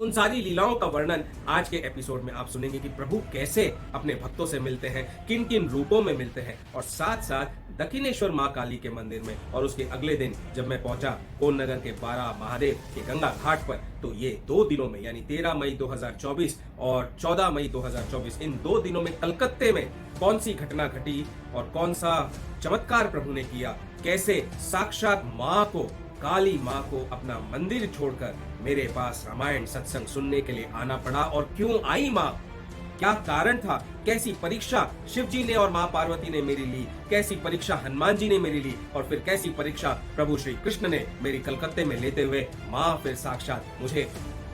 उन सारी लीलाओं का वर्णन आज के एपिसोड में आप सुनेंगे कि प्रभु कैसे अपने भक्तों से मिलते हैं, किन किन रूपों में मिलते हैं, और साथ साथ दक्षिणेश्वर माँ काली के मंदिर में। और उसके अगले दिन जब मैं पहुंचा कोन नगर के 12 महादेव के गंगा घाट पर, तो ये 2 दिनों में यानी 13 मई 2024 और 14 मई 2024 इन 2 दिनों में कलकत्ते में कौन सी घटना घटी और कौन सा चमत्कार प्रभु ने किया, कैसे साक्षात माँ को, काली माँ को अपना मंदिर छोड़कर मेरे पास रामायण सत्संग सुनने के लिए आना पड़ा, और क्यों आई माँ, क्या कारण था, कैसी परीक्षा शिव जी ने और माँ पार्वती ने मेरी ली, कैसी परीक्षा हनुमान जी ने मेरी ली, और फिर कैसी परीक्षा प्रभु श्री कृष्ण ने मेरी कलकत्ते में लेते हुए माँ फिर साक्षात मुझे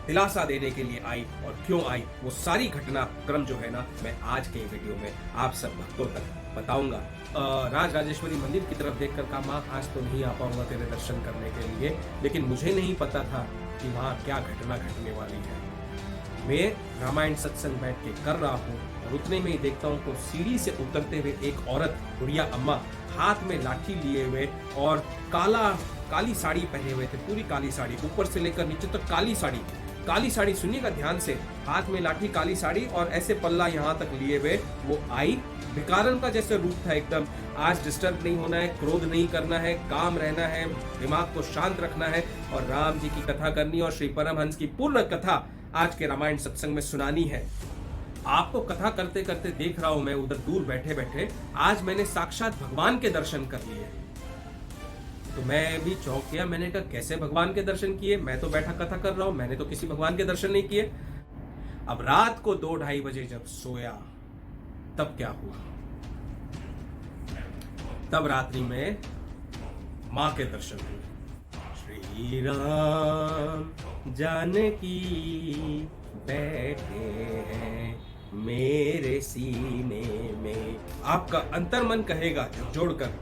दिलासा देने के लिए आई, और क्यों आई, वो सारी घटना क्रम जो है ना, मैं आज के वीडियो में आप सब भक्तों तक बताऊंगा। राज राजेश्वरी मंदिर की तरफ देखकर कहा, माँ आज तो नहीं आ पाऊंगा तेरे दर्शन करने के लिए, लेकिन मुझे नहीं पता था कि वहाँ क्या घटना घटने वाली है। मैं रामायण सत्संग बैठ के कर रहा हूँ और उतने में ही देखता हूँ तो सीढ़ी से उतरते हुए एक औरत, बुढ़िया अम्मा, हाथ में लाठी लिए हुए और काली साड़ी पहने हुए थे, पूरी काली साड़ी, ऊपर से लेकर नीचे तक काली साड़ी, सुनिएगा ध्यान से, हाथ में लाठी, काली साड़ी और ऐसे पल्ला यहाँ तक लिए हुए वो आई। भिखारन का जैसे रूप था एकदम। आज डिस्टर्ब नहीं होना है, क्रोध नहीं करना है, काम रहना है, दिमाग को शांत रखना है और राम जी की कथा करनी और श्री परमहंस की पूर्ण कथा आज के रामायण सत्संग में सुनानी है। आपको कथा करते करते देख रहा हूं मैं उधर दूर बैठे बैठे, आज मैंने साक्षात भगवान के दर्शन कर लिए। तो मैं भी चौंक गया, मैंने कहा कैसे भगवान के दर्शन किए, मैं तो बैठा कथा कर रहा हूं, मैंने तो किसी भगवान के दर्शन नहीं किए। अब रात को 2-2:30 बजे जब सोया तब क्या हुआ, तब रात्रि में मां के दर्शन हुए। श्री राम जानकी बैठे हैं मेरे सीने में, आपका अंतर्मन कहेगा जोड़कर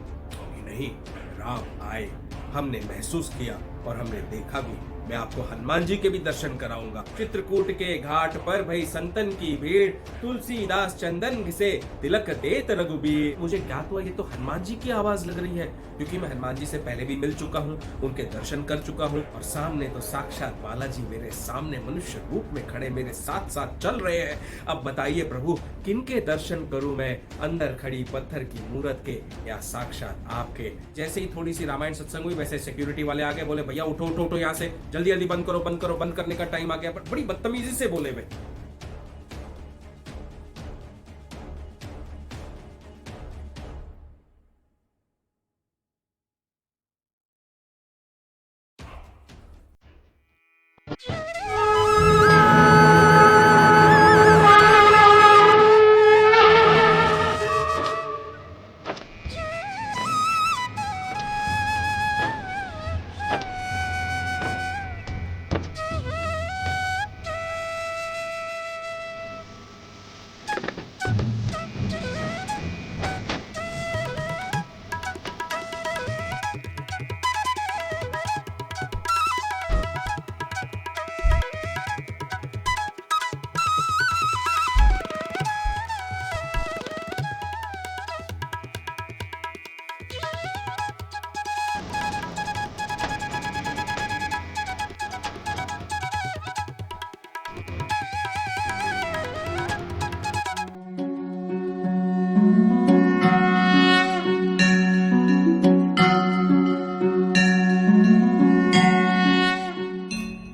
नहीं, राम आए, हमने महसूस किया और हमने देखा भी। मैं आपको हनुमान जी के भी दर्शन कराऊंगा। चित्रकूट के घाट पर भई संतन की भीड़, तुलसीदास चंदन घिसे तिलक देत रघुबीर। मुझे ज्ञात हुआ ये तो हनुमान जी की आवाज लग रही है, क्योंकि मैं हनुमान जी से पहले भी मिल चुका हूँ, उनके दर्शन कर चुका हूँ, और सामने तो साक्षात बालाजी मेरे सामने मनुष्य रूप में खड़े मेरे साथ साथ चल रहे हैं। अब बताइए प्रभु, किनके दर्शन करूं मैं, अंदर खड़ी पत्थर की मूरत के या साक्षात आपके। जैसे ही थोड़ी सी रामायण सत्संग हुई वैसे सिक्योरिटी वाले आ गए, बोले भैया उठो उठो उठो यहाँ से, जल्दी जल्दी बंद करो बंद करो, बंद करने का टाइम आ गया। पर बड़ी बदतमीजी से बोले वे।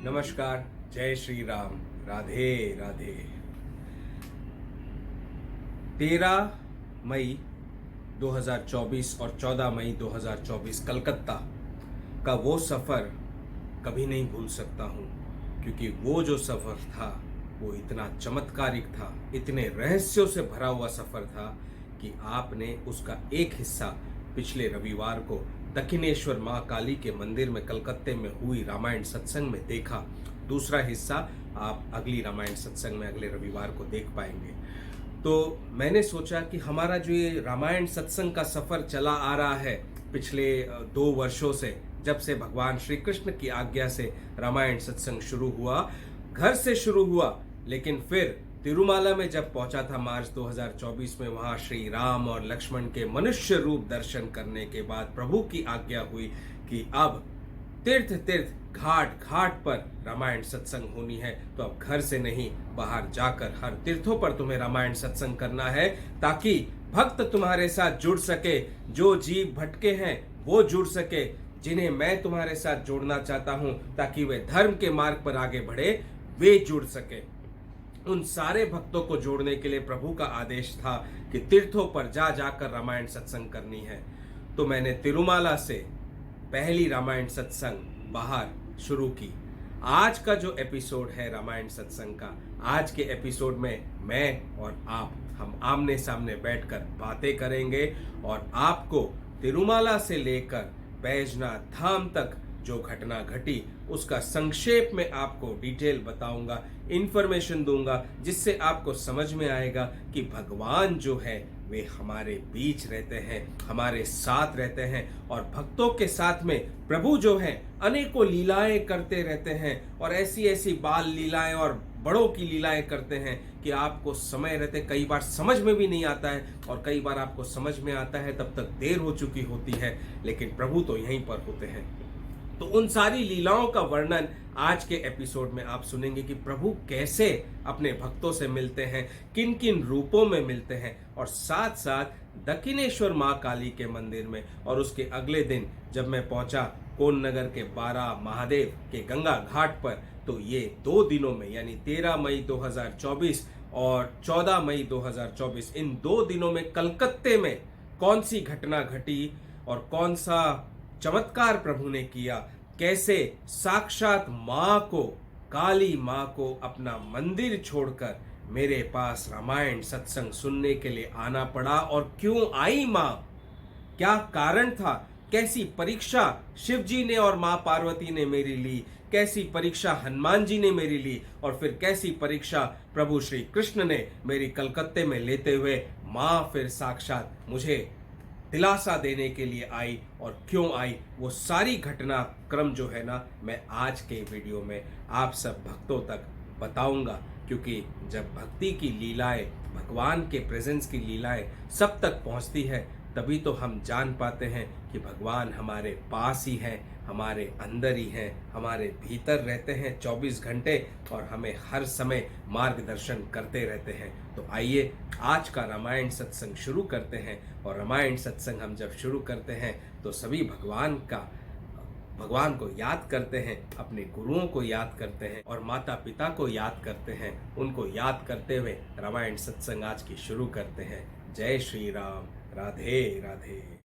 नमस्कार, जय श्री राम, राधे राधे। 13 मई 2024 और 14 मई 2024 कलकत्ता का वो सफ़र कभी नहीं भूल सकता हूँ, क्योंकि वो जो सफ़र था वो इतना चमत्कारिक था, इतने रहस्यों से भरा हुआ सफ़र था कि आपने उसका एक हिस्सा पिछले रविवार को दक्षिणेश्वर माँ काली के मंदिर में कलकत्ते में हुई रामायण सत्संग में देखा। दूसरा हिस्सा आप अगली रामायण सत्संग में अगले रविवार को देख पाएंगे। तो मैंने सोचा कि हमारा जो ये रामायण सत्संग का सफ़र चला आ रहा है पिछले 2 वर्षों से, जब से भगवान श्री कृष्ण की आज्ञा से रामायण सत्संग शुरू हुआ, घर से शुरू हुआ, लेकिन फिर तिरुमाला में जब पहुंचा था मार्च 2024 में, वहां श्री राम और लक्ष्मण के मनुष्य रूप दर्शन करने के बाद प्रभु की आज्ञा हुई कि अब तीर्थ तीर्थ घाट घाट पर रामायण सत्संग होनी है, तो अब घर से नहीं बाहर जाकर हर तीर्थों पर तुम्हें रामायण सत्संग करना है, ताकि भक्त तुम्हारे साथ जुड़ सके। जो जीव भटके हैं वो जुड़ सके, जिन्हें मैं तुम्हारे साथ जोड़ना चाहता हूं ताकि वे धर्म के मार्ग पर आगे बढ़े, वे जुड़ सके। उन सारे भक्तों को जोड़ने के लिए प्रभु का आदेश था कि तीर्थों पर जा जाकर रामायण सत्संग करनी है। तो मैंने तिरुमाला से पहली रामायण सत्संग बाहर शुरू की। आज का जो एपिसोड है रामायण सत्संग का, आज के एपिसोड में मैं और आप हम आमने सामने बैठकर बातें करेंगे और आपको तिरुमाला से लेकर बैजनाथ धाम तक जो घटना घटी उसका संक्षेप में आपको डिटेल बताऊंगा, इंफॉर्मेशन दूंगा, जिससे आपको समझ में आएगा कि भगवान जो है वे हमारे बीच रहते हैं, हमारे साथ रहते हैं, और भक्तों के साथ में प्रभु जो है अनेकों लीलाएं करते रहते हैं, और ऐसी ऐसी बाल लीलाएं और बड़ों की लीलाएं करते हैं कि आपको समय रहते कई बार समझ में भी नहीं आता है, और कई बार आपको समझ में आता है तब तक देर हो चुकी होती है, लेकिन प्रभु तो यहीं पर होते हैं। तो उन सारी लीलाओं का वर्णन आज के एपिसोड में आप सुनेंगे कि प्रभु कैसे अपने भक्तों से मिलते हैं, किन किन रूपों में मिलते हैं, और साथ साथ दक्षिणेश्वर माँ काली के मंदिर में। और उसके अगले दिन जब मैं पहुंचा कोन नगर के 12 महादेव के गंगा घाट पर, तो ये 2 दिनों में यानी 13 मई 2024 और 14 मई 2024 इन 2 दिनों में कलकत्ते में कौन सी घटना घटी और कौन सा चमत्कार प्रभु ने किया, कैसे साक्षात माँ को, काली माँ को अपना मंदिर छोड़कर मेरे पास रामायण सत्संग सुनने के लिए आना पड़ा, और क्यों आई माँ, क्या कारण था, कैसी परीक्षा शिव जी ने और माँ पार्वती ने मेरी ली, कैसी परीक्षा हनुमान जी ने मेरी ली, और फिर कैसी परीक्षा प्रभु श्री कृष्ण ने मेरी कलकत्ते में लेते हुए माँ फिर साक्षात मुझे दिलासा देने के लिए आई, और क्यों आई, वो सारी घटना क्रम जो है ना मैं आज के वीडियो में आप सब भक्तों तक बताऊंगा। क्योंकि जब भक्ति की लीलाएं, भगवान के प्रेजेंस की लीलाएं सब तक पहुंचती है, तभी तो हम जान पाते हैं कि भगवान हमारे पास ही हैं, हमारे अंदर ही हैं, हमारे भीतर रहते हैं 24 घंटे, और हमें हर समय मार्गदर्शन करते रहते हैं। तो आइए आज का रामायण सत्संग शुरू करते हैं। और रामायण सत्संग हम जब शुरू करते हैं तो सभी भगवान को याद करते हैं, अपने गुरुओं को याद करते हैं, और माता पिता को याद करते हैं। उनको याद करते हुए रामायण सत्संग आज की शुरू करते हैं। जय श्री राम, राधे राधे।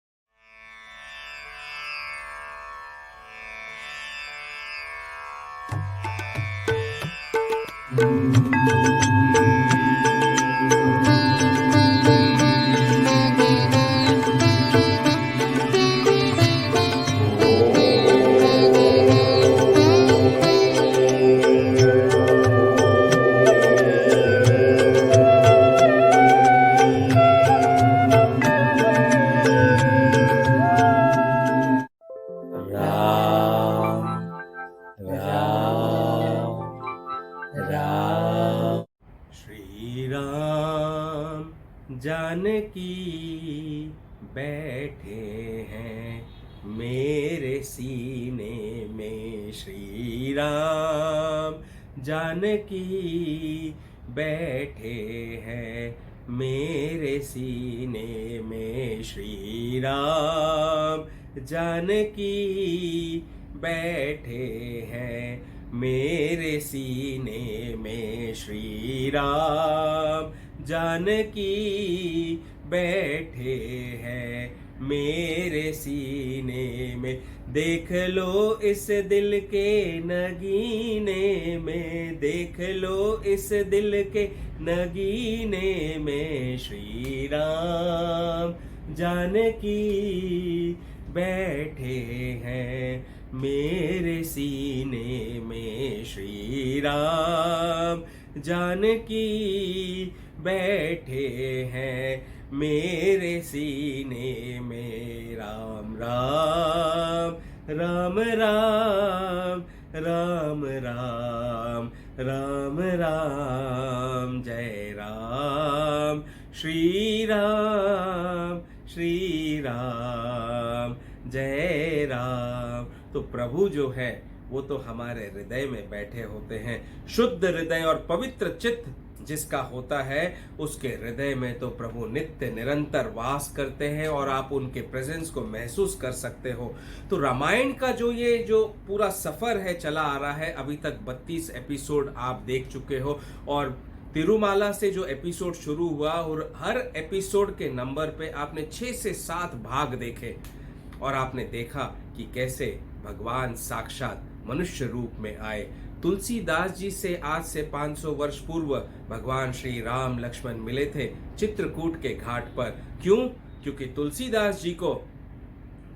जानकी बैठे हैं मेरे सीने में, श्री राम जानकी बैठे हैं मेरे सीने में, श्री राम जानकी बैठे हैं मेरे सीने में, श्री राम जानकी बैठे हैं मेरे सीने में। देख लो इस दिल के नगीने में, देख लो इस दिल के नगीने में, श्री राम जानकी बैठे हैं मेरे सीने में, श्री राम जानकी बैठे हैं मेरे सीने में। राम राम राम राम राम राम राम राम, जय राम श्री राम श्री राम, जय राम तो प्रभु जो है वो तो हमारे हृदय में बैठे होते हैं। शुद्ध हृदय और पवित्र चित्त जिसका होता है उसके हृदय में तो प्रभु नित्य निरंतर वास करते हैं और आप उनके प्रेजेंस को महसूस कर सकते हो। तो रामायण का जो पूरा सफर है चला आ रहा है, अभी तक 32 एपिसोड आप देख चुके हो और तिरुमाला से जो एपिसोड शुरू हुआ और हर एपिसोड के नंबर पे आपने 6 से 7 भाग देखे और आपने देखा कि कैसे भगवान साक्षात मनुष्य रूप में आए। तुलसीदास जी से आज से 500 वर्ष पूर्व भगवान श्री राम लक्ष्मण मिले थे चित्रकूट के घाट पर। क्यों? क्योंकि तुलसीदास जी को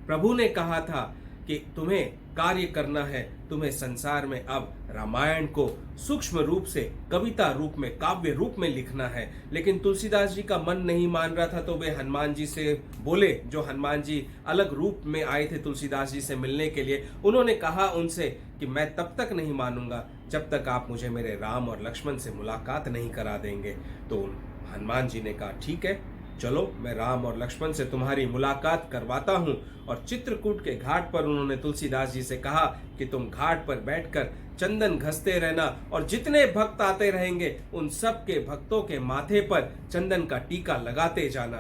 प्रभु ने कहा था कि तुम्हें कार्य करना है, तुम्हें संसार में अब रामायण को सूक्ष्म रूप से कविता रूप में, काव्य रूप में लिखना है। लेकिन तुलसीदास जी का मन नहीं मान रहा था, तो वे हनुमान जी से बोले, जो हनुमान जी अलग रूप में आए थे तुलसीदास जी से मिलने के लिए। उन्होंने कहा उनसे कि मैं तब तक नहीं मानूंगा जब तक आप मुझे मेरे राम और लक्ष्मण से मुलाकात नहीं करा देंगे। तो हनुमान जी ने कहा ठीक है, चलो मैं राम और लक्ष्मण से तुम्हारी मुलाकात करवाता हूं। और चित्रकूट के घाट पर उन्होंने तुलसीदास जी से कहा कि तुम घाट पर बैठकर चंदन घसते रहना और जितने भक्त आते रहेंगे उन सब के भक्तों के माथे पर चंदन का टीका लगाते जाना।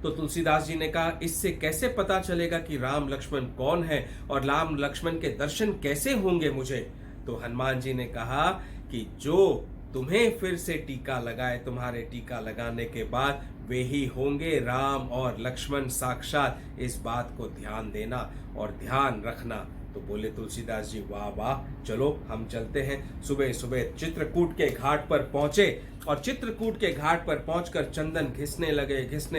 तो तुलसीदास जी ने कहा इससे कैसे पता चलेगा कि राम लक्ष्मण कौन है और राम लक्ष्मण के दर्शन कैसे होंगे मुझे? तो हनुमान जी ने कहा कि जो तुम्हें फिर से टीका लगाए, तुम्हारे टीका लगाने के बाद वे ही होंगे राम और लक्ष्मण साक्षात। इस बात को ध्यान देना और ध्यान रखना। तो बोले तुलसीदास जी वाह वाह, चलो हम चलते हैं। सुबह सुबह चित्रकूट के घाट पर पहुंचे और चित्रकूट के घाट पर पहुंचकर चंदन घिसने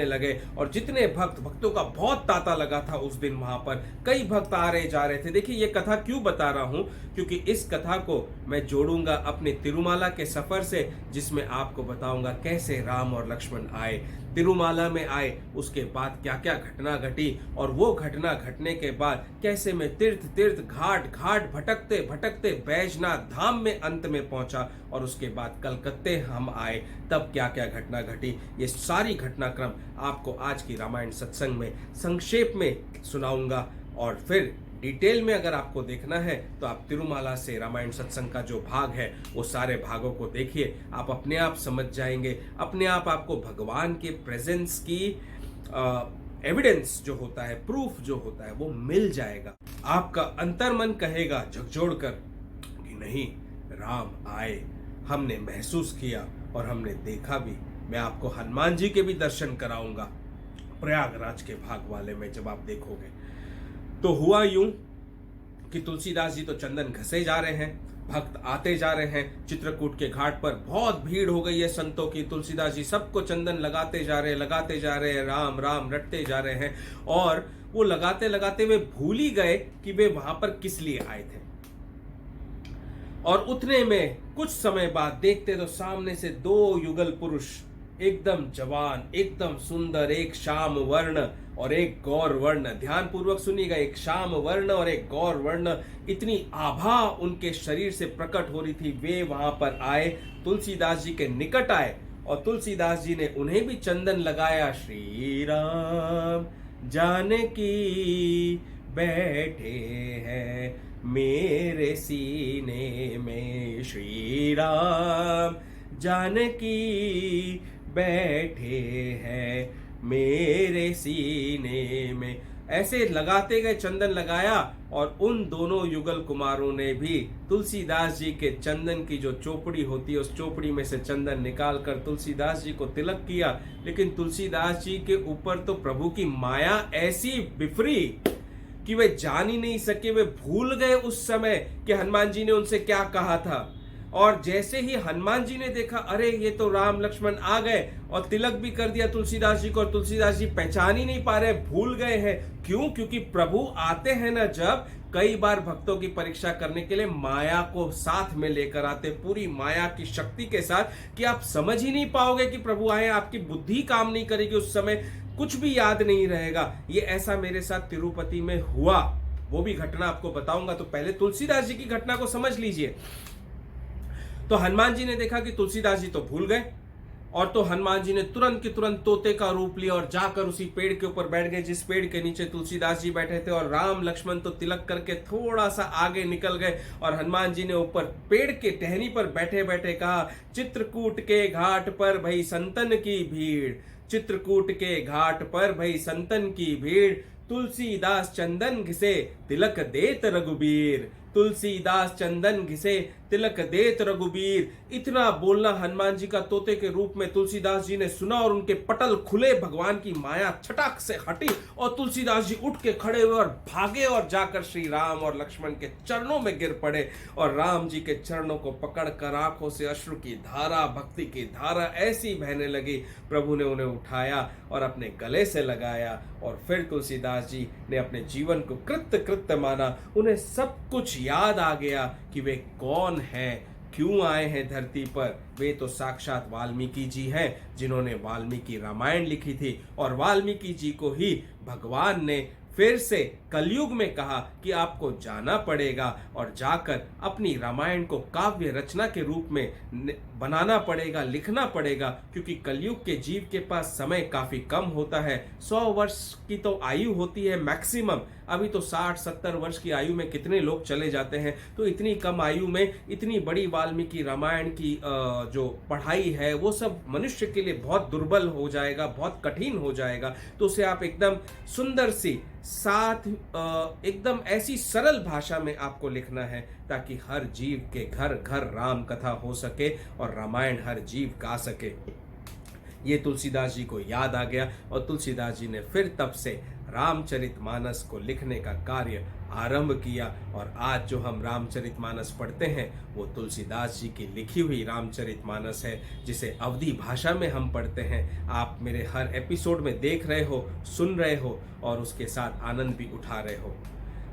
लगे और जितने भक्तों का बहुत तांता लगा था उस दिन वहां पर। कई भक्त आ रहे जा रहे थे। देखिए ये कथा क्यों बता रहा हूं, क्योंकि इस कथा को मैं जोड़ूंगा अपने तिरुमाला के सफर से, जिसमें आपको बताऊंगा कैसे राम और लक्ष्मण आए, तिरुमाला में आए, उसके बाद क्या क्या घटना घटी और वो घटना घटने के बाद कैसे मैं तीर्थ घाट भटकते भटकते बैजनाथ धाम में अंत में पहुंचा और उसके बाद कलकत्ते हम आए, तब क्या क्या घटना घटी। ये सारी घटनाक्रम आपको आज की रामायण सत्संग में संक्षेप में सुनाऊंगा और फिर डिटेल में अगर आपको देखना है तो आप तिरुमाला से रामायण सत्संग का जो भाग है वो सारे भागों को देखिए, आप अपने आप समझ जाएंगे। अपने आप आपको भगवान के प्रेजेंस की एविडेंस जो होता है, प्रूफ जो होता है वो मिल जाएगा। आपका अंतर्मन कहेगा झकझोरकर कि नहीं, राम आए, हमने महसूस किया और हमने देखा भी। मैं आपको हनुमान जी के भी दर्शन कराऊंगा प्रयागराज के भाग वाले में जब आप देखोगे। तो हुआ यूं कि तुलसीदास जी तो चंदन घसे जा रहे हैं, भक्त आते जा रहे हैं। चित्रकूट के घाट पर बहुत भीड़ हो गई है संतों की। तुलसीदास जी सबको चंदन लगाते जा रहे हैं, राम राम रटते जा रहे हैं और वो लगाते वे भूल ही गए कि वे वहां पर किस लिए आए थे। और उतने में कुछ समय बाद देखते तो सामने से 2 युगल पुरुष, एकदम जवान, एकदम सुंदर, एक श्याम वर्ण और एक गौर वर्ण। ध्यान पूर्वक सुनिएगा, एक श्याम वर्ण और एक गौर वर्ण। इतनी आभा उनके शरीर से प्रकट हो रही थी। वे वहां पर आए, तुलसीदास जी के निकट आए और तुलसीदास जी ने उन्हें भी चंदन लगाया। श्री राम जानकी बैठे हैं मेरे सीने में, श्री राम जानकी बैठे हैं मेरे सीने में। ऐसे लगाते गए, चंदन लगाया और उन दोनों युगल कुमारों ने भी तुलसीदास जी के चंदन की जो चोपड़ी होती है उस चोपड़ी में से चंदन निकालकर तुलसीदास जी को तिलक किया। लेकिन तुलसीदास जी के ऊपर तो प्रभु की माया ऐसी बिफरी कि वे जान ही नहीं सके। वे भूल गए उस समय कि हनुमान जी ने उनसे क्या कहा था। और जैसे ही हनुमान जी ने देखा, अरे ये तो राम लक्ष्मण आ गए, और तिलक भी कर दिया तुलसीदास जी को, और तुलसीदास जी पहचान ही नहीं पा रहे, भूल गए हैं। क्यों? क्योंकि प्रभु आते हैं ना जब, कई बार भक्तों की परीक्षा करने के लिए माया को साथ में लेकर आते, पूरी माया की शक्ति के साथ, कि आप समझ ही नहीं पाओगे कि प्रभु आए। आपकी बुद्धि काम नहीं करेगी उस समय, कुछ भी याद नहीं रहेगा। ये ऐसा मेरे साथ तिरुपति में हुआ, वो भी घटना आपको बताऊंगा। तो पहले तुलसीदास जी की घटना को समझ लीजिए। तो हनुमान जी ने देखा कि तुलसीदास जी तो भूल गए, और तो हनुमान जी ने तुरंत के तुरंत तोते का रूप लिया और जाकर उसी पेड़ के ऊपर बैठ गए जिस पेड़ के नीचे तुलसीदास जी बैठे थे। और राम लक्ष्मण तो तिलक करके थोड़ा सा आगे निकल गए और हनुमान जी ने ऊपर पेड़ के टहनी पर बैठे बैठे कहा, चित्रकूट के घाट पर भई संतन की भीड़, चित्रकूट के घाट पर भई संतन की भीड़, तुलसीदास चंदन घिसे तिलक देत रघुबीर, तुलसीदास चंदन घिसे तिलक देत रघुबीर। इतना बोलना हनुमान जी का तोते के रूप में तुलसीदास जी ने सुना और उनके पटल खुले, भगवान की माया छटाक से हटी और तुलसीदास जी उठ के खड़े हुए और भागे और जाकर श्री राम और लक्ष्मण के चरणों में गिर पड़े और राम जी के चरणों को पकड़कर आंखों से अश्रु की धारा, भक्ति की धारा ऐसी बहने लगी। प्रभु ने उन्हें उठाया और अपने गले से लगाया और फिर तुलसीदास जी ने अपने जीवन को कृत्य कृत्य माना। उन्हें सब कुछ याद आ गया कि वे कौन हैं, क्यों आए हैं धरती पर। वे तो साक्षात वाल्मीकि जी हैं जिन्होंने वाल्मीकि रामायण लिखी थी और वाल्मीकि जी को ही भगवान ने फिर से कलयुग में कहा कि आपको जाना पड़ेगा और जाकर अपनी रामायण को काव्य रचना के रूप में बनाना पड़ेगा, लिखना पड़ेगा, क्योंकि कलयुग के जीव के पास समय काफी कम होता है। 100 वर्ष की तो आयु होती है मैक्सिमम, अभी तो 60-70 वर्ष की आयु में कितने लोग चले जाते हैं। तो इतनी कम आयु में इतनी बड़ी वाल्मीकि रामायण की जो पढ़ाई है वो सब मनुष्य के लिए बहुत दुर्बल हो जाएगा, बहुत कठिन हो जाएगा। तो उसे आप एकदम सुंदर सी साथ एकदम ऐसी सरल भाषा में आपको लिखना है ताकि हर जीव के घर घर राम कथा हो सके और रामायण हर जीव गा सके। ये तुलसीदास जी को याद आ गया और तुलसीदास जी ने फिर तब से रामचरितमानस को लिखने का कार्य आरंभ किया। और आज जो हम रामचरितमानस पढ़ते हैं वो तुलसीदास जी की लिखी हुई रामचरितमानस है, जिसे अवधी भाषा में हम पढ़ते हैं। आप मेरे हर एपिसोड में देख रहे हो, सुन रहे हो और उसके साथ आनंद भी उठा रहे हो।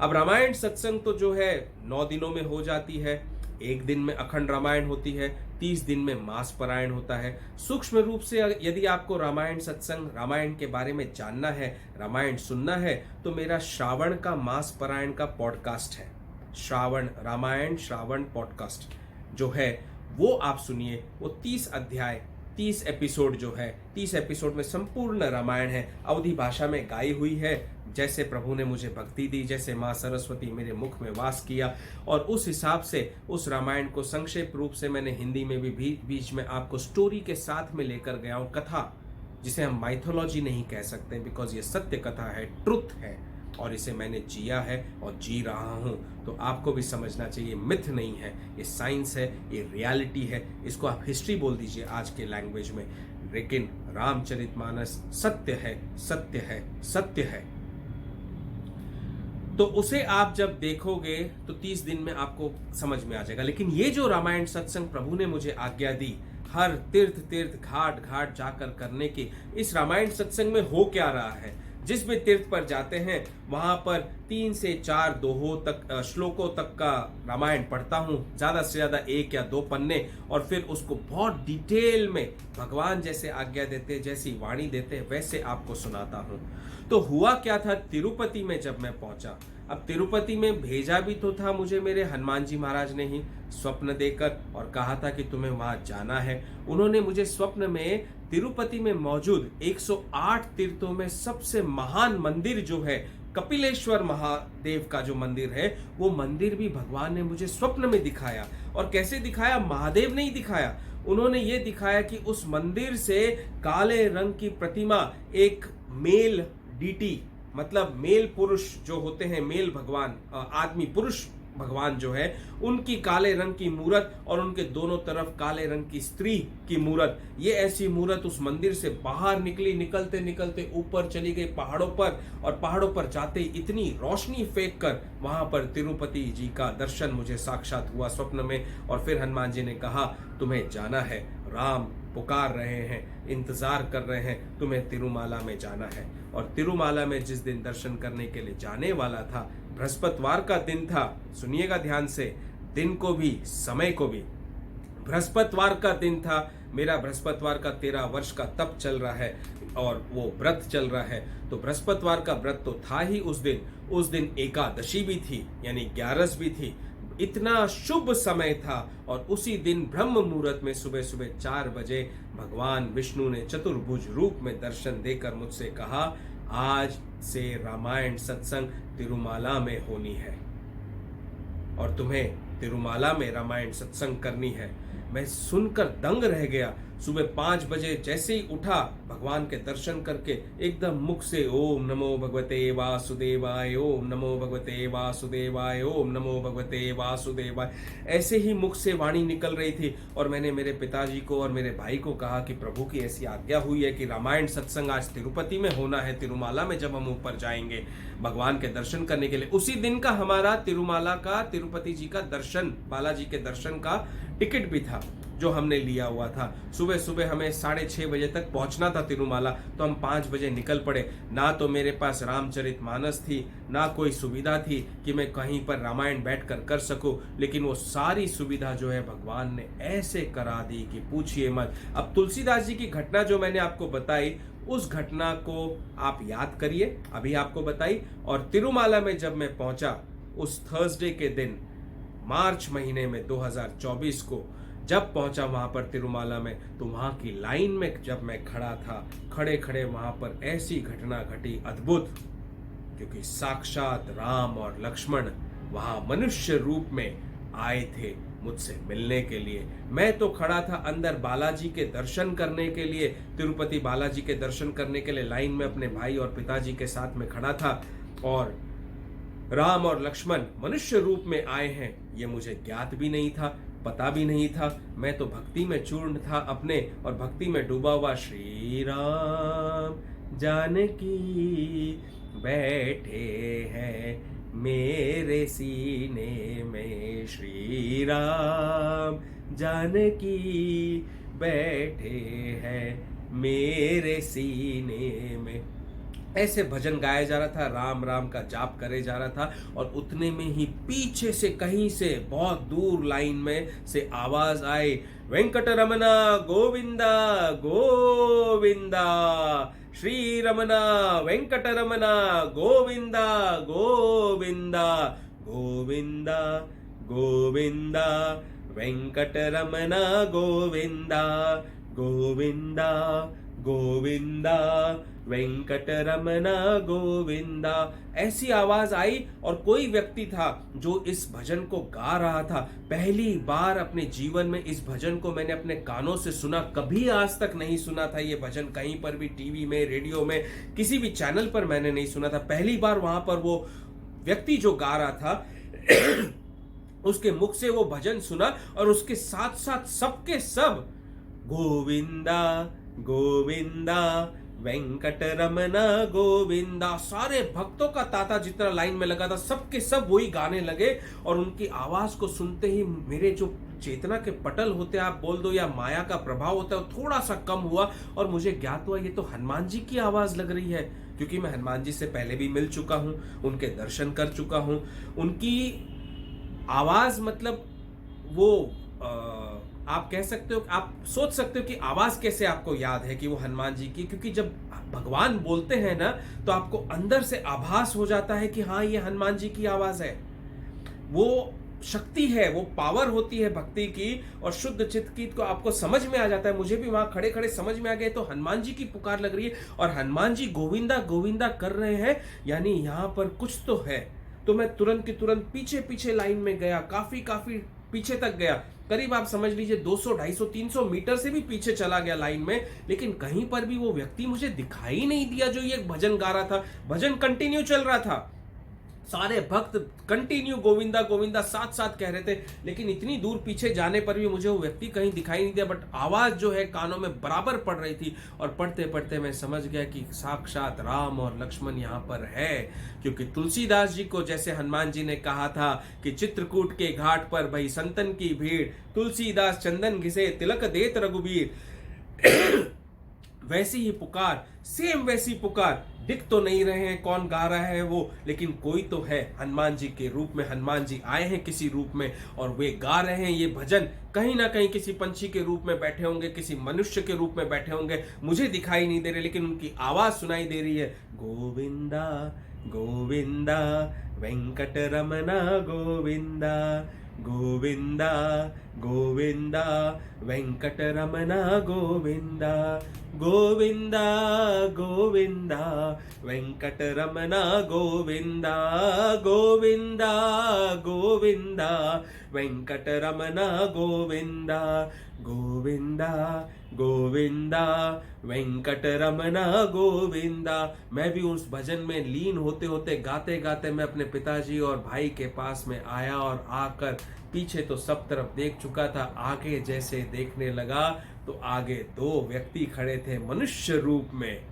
अब रामायण सत्संग तो जो है 9 दिनों में हो जाती है, 1 दिन में अखंड रामायण होती है, 30 दिन में मास पारायण होता है। सूक्ष्म रूप से यदि आपको रामायण सत्संग, रामायण के बारे में जानना है, रामायण सुनना है, तो मेरा श्रावण का मास पारायण का पॉडकास्ट है, श्रावण रामायण श्रावण पॉडकास्ट जो है वो आप सुनिए। वो 30 अध्याय 30 एपिसोड जो है, 30 एपिसोड में संपूर्ण रामायण है, अवधी भाषा में गाई हुई है। जैसे प्रभु ने मुझे भक्ति दी, जैसे माँ सरस्वती मेरे मुख में वास किया, और उस हिसाब से उस रामायण को संक्षेप रूप से मैंने हिंदी में भी बीच में आपको स्टोरी के साथ में लेकर गया हूँ। कथा जिसे हम माइथोलॉजी नहीं कह सकते, बिकॉज ये सत्य कथा है, ट्रुथ है, और इसे मैंने जिया है और जी रहा हूँ। तो आपको भी समझना चाहिए, मिथ नहीं है, ये साइंस है, ये रियलिटी है। इसको आप हिस्ट्री बोल दीजिए आज के लैंग्वेज में, लेकिन रामचरितमानस सत्य है, सत्य है, सत्य है। तो उसे आप जब देखोगे तो 30 दिन में आपको समझ में आ जाएगा। लेकिन ये जो रामायण सत्संग प्रभु ने मुझे आज्ञा दी, हर तीर्थ घाट घाट जाकर करने की, इस रामायण सत्संग में हो क्या रहा है? जिस भी तीर्थ पर जाते हैं वहां पर 3 से 4 दोहों तक, श्लोकों तक का रामायण पढ़ता हूँ, ज्यादा से ज्यादा 1 या 2 पन्ने, और फिर उसको बहुत डिटेल में भगवान जैसे आज्ञा देते, जैसी वाणी देते, वैसे आपको सुनाता हूँ। तो हुआ क्या था तिरुपति में जब मैं पहुंचा, अब तिरुपति में भेजा भी तो था मुझे मेरे हनुमान जी महाराज ने ही स्वप्न देकर, और कहा था कि तुम्हें वहां जाना है। उन्होंने मुझे स्वप्न में तिरुपति में मौजूद 108 तीर्थों में सबसे महान मंदिर जो है कपिलेश्वर महादेव का जो मंदिर है, वो मंदिर भी भगवान ने मुझे स्वप्न में दिखाया। और कैसे दिखाया? महादेव नहीं दिखाया, उन्होंने ये दिखाया कि उस मंदिर से काले रंग की प्रतिमा, एक मेल डीटी, मतलब मेल पुरुष जो होते हैं, मेल भगवान, आदमी पुरुष भगवान जो है, उनकी काले रंग की मूरत और उनके दोनों तरफ काले रंग की स्त्री की मूरत, ये ऐसी मूरत उस मंदिर से बाहर निकली, निकलते निकलते ऊपर चली गई पहाड़ों पर, और पहाड़ों पर जाते ही इतनी रोशनी फेंक कर वहां पर तिरुपति जी का दर्शन मुझे साक्षात हुआ स्वप्न में। और फिर हनुमान जी ने कहा, तुम्हें जाना है, राम पुकार रहे हैं, इंतजार कर रहे हैं, तुम्हें तिरुमाला में जाना है। और तिरुमाला में जिस दिन दर्शन करने के लिए जाने वाला था, बृहस्पतिवार का दिन था, सुनिएगा ध्यान से, दिन को भी समय को भी, बृहस्पतिवार का दिन था। मेरा बृहस्पतिवार का 13 वर्ष का तप चल रहा है और वो व्रत चल रहा है। तो बृहस्पतिवार का व्रत तो था ही उस दिन एकादशी भी थी, यानी 11 भी थी। इतना शुभ समय था और उसी दिन ब्रह्म मुहूर्त में सुबह सुबह 4 बजे भगवान विष्णु ने चतुर्भुज रूप में दर्शन देकर मुझसे कहा, आज से रामायण सत्संग तिरुमाला में होनी है और तुम्हें तिरुमाला में रामायण सत्संग करनी है। मैं सुनकर दंग रह गया। सुबह 5 बजे जैसे ही उठा, भगवान के दर्शन करके एकदम मुख से ओम नमो भगवते वासुदेवाय, ओम नमो भगवते वासुदेवाय, ओम नमो भगवते वासुदेवाय, ऐसे ही मुख से वाणी निकल रही थी। और मैंने मेरे पिताजी को और मेरे भाई को कहा कि प्रभु की ऐसी आज्ञा हुई है कि रामायण सत्संग आज तिरुपति में होना है, तिरुमाला में जब हम ऊपर जाएंगे भगवान के दर्शन करने के लिए। उसी दिन का हमारा तिरुमाला का, तिरुपति जी का दर्शन, बालाजी के दर्शन का टिकट भी था जो हमने लिया हुआ था। सुबह सुबह हमें 6:30 बजे तक पहुंचना था तिरुमाला, तो हम 5 बजे निकल पड़े। ना तो मेरे पास रामचरितमानस थी, ना कोई सुविधा थी कि मैं कहीं पर रामायण बैठकर कर सकूं, लेकिन वो सारी सुविधा जो है भगवान ने ऐसे करा दी कि पूछिए मत। अब तुलसीदास जी की घटना जो मैंने आपको बताई, उस घटना को आप याद करिए, अभी आपको बताई। और तिरुमाला में जब मैं पहुंचा उस थर्सडे के दिन, मार्च महीने में 2024 को जब पहुंचा वहां पर तिरुमाला में, तो वहां की लाइन में जब मैं खड़ा था, खड़े खड़े वहां पर ऐसी घटना घटी अद्भुत, क्योंकि साक्षात राम और लक्ष्मण वहां मनुष्य रूप में आए थे मुझसे मिलने के लिए। मैं तो खड़ा था अंदर बालाजी के दर्शन करने के लिए, तिरुपति बालाजी के दर्शन करने के लिए लाइन में अपने भाई और पिताजी के साथ में खड़ा था, और राम और लक्ष्मण मनुष्य रूप में आए हैं ये मुझे ज्ञात भी नहीं था, पता भी नहीं था। मैं तो भक्ति में चूर्ण था अपने, और भक्ति में डूबा हुआ। श्री राम जानकी बैठे हैं मेरे सीने में, श्री राम जानकी बैठे हैं मेरे सीने में। ऐसे भजन गाया जा रहा था, राम राम का जाप करे जा रहा था। और उतने में ही पीछे से कहीं से बहुत दूर लाइन में से आवाज आई, वेंकटरमना गोविंदा गोविंदा, श्री रमना वेंकटरमना गोविंदा गोविंदा, गोविंदा गोविंदा वेंकटरमना गोविंदा, गोविंदा गोविंदा वेंकटरमना गोविंदा। ऐसी आवाज आई, और कोई व्यक्ति था जो इस भजन को गा रहा था। पहली बार अपने जीवन में इस भजन को मैंने अपने कानों से सुना, कभी आज तक नहीं सुना था ये भजन, कहीं पर भी टीवी में, रेडियो में, किसी भी चैनल पर मैंने नहीं सुना था। पहली बार वहां पर वो व्यक्ति जो गा रहा था उसके मुख से वो भजन सुना, और उसके साथ साथ सबके सब गोविंदा गोविंदा वेंकटरमना गोविंदा, सारे भक्तों का तांता जितना लाइन में लगा था सबके सब वही गाने लगे। और उनकी आवाज को सुनते ही मेरे जो चेतना के पटल होते हैं, आप बोल दो, या माया का प्रभाव होता है, वो थोड़ा सा कम हुआ, और मुझे ज्ञात हुआ ये तो हनुमान जी की आवाज लग रही है, क्योंकि मैं हनुमान जी से पहले भी मिल चुका हूं, उनके दर्शन कर चुका हूं। उनकी आवाज मतलब वो आप कह सकते हो, आप सोच सकते हो कि आवाज कैसे आपको याद है कि वो हनुमान जी की, क्योंकि जब भगवान बोलते हैं ना तो आपको अंदर से आभास हो जाता है कि हाँ ये हनुमान जी की आवाज है। वो शक्ति है, वो पावर होती है भक्ति की, और शुद्ध चित्त की को आपको समझ में आ जाता है। मुझे भी वहां खड़े खड़े समझ में आ गए, तो हनुमान जी की पुकार लग रही है और हनुमान जी गोविंदा गोविंदा कर रहे हैं, यानी यहाँ पर कुछ तो है। तो मैं तुरंत की तुरंत पीछे पीछे लाइन में गया, काफी पीछे तक गया, करीब आप समझ लीजिए 200, 250, 300 मीटर से भी पीछे चला गया लाइन में, लेकिन कहीं पर भी वो व्यक्ति मुझे दिखाई नहीं दिया जो ये भजन गा रहा था। भजन कंटिन्यू चल रहा था, सारे भक्त कंटिन्यू गोविंदा गोविंदा साथ साथ कह रहे थे, लेकिन इतनी दूर पीछे जाने पर भी मुझे वो व्यक्ति कहीं दिखाई नहीं दिया। बट आवाज जो है कानों में बराबर पड़ रही थी, और पढ़ते पढ़ते मैं समझ गया कि साक्षात राम और लक्ष्मण यहाँ पर है। क्योंकि तुलसीदास जी को जैसे हनुमान जी ने कहा था कि चित्रकूट के घाट पर भई संतन की भीड़, तुलसीदास चंदन घिसे तिलक देत रघुबीर, वैसी ही पुकार, सेम वैसी पुकार। दिख तो नहीं रहे हैं कौन गा रहा है वो, लेकिन कोई तो है हनुमान जी के रूप में। हनुमान जी आए हैं किसी रूप में, और वे गा रहे हैं ये भजन। कहीं ना कहीं किसी पंछी के रूप में बैठे होंगे, किसी मनुष्य के रूप में बैठे होंगे, मुझे दिखाई नहीं दे रहे, लेकिन उनकी आवाज सुनाई दे रही है, गोविंदा गोविंदा वेंकटरमना गोविंदा, गोविंदा गोविंदा वेंकटरमणा गोविंदा गोविंदा गोविंदा वेंकटरमणा गोविंदा गोविंदा गोविंदा वेंकटरमणा गोविंदा गोविंदा गोविंदा वेंकटरमणा गोविंदा। मैं भी उस भजन में लीन होते होते गाते गाते मैं अपने पिताजी और भाई के पास में आया और आकर पीछे तो सब तरफ देख चुका था, आगे जैसे देखने लगा तो आगे दो व्यक्ति खड़े थे मनुष्य रूप में,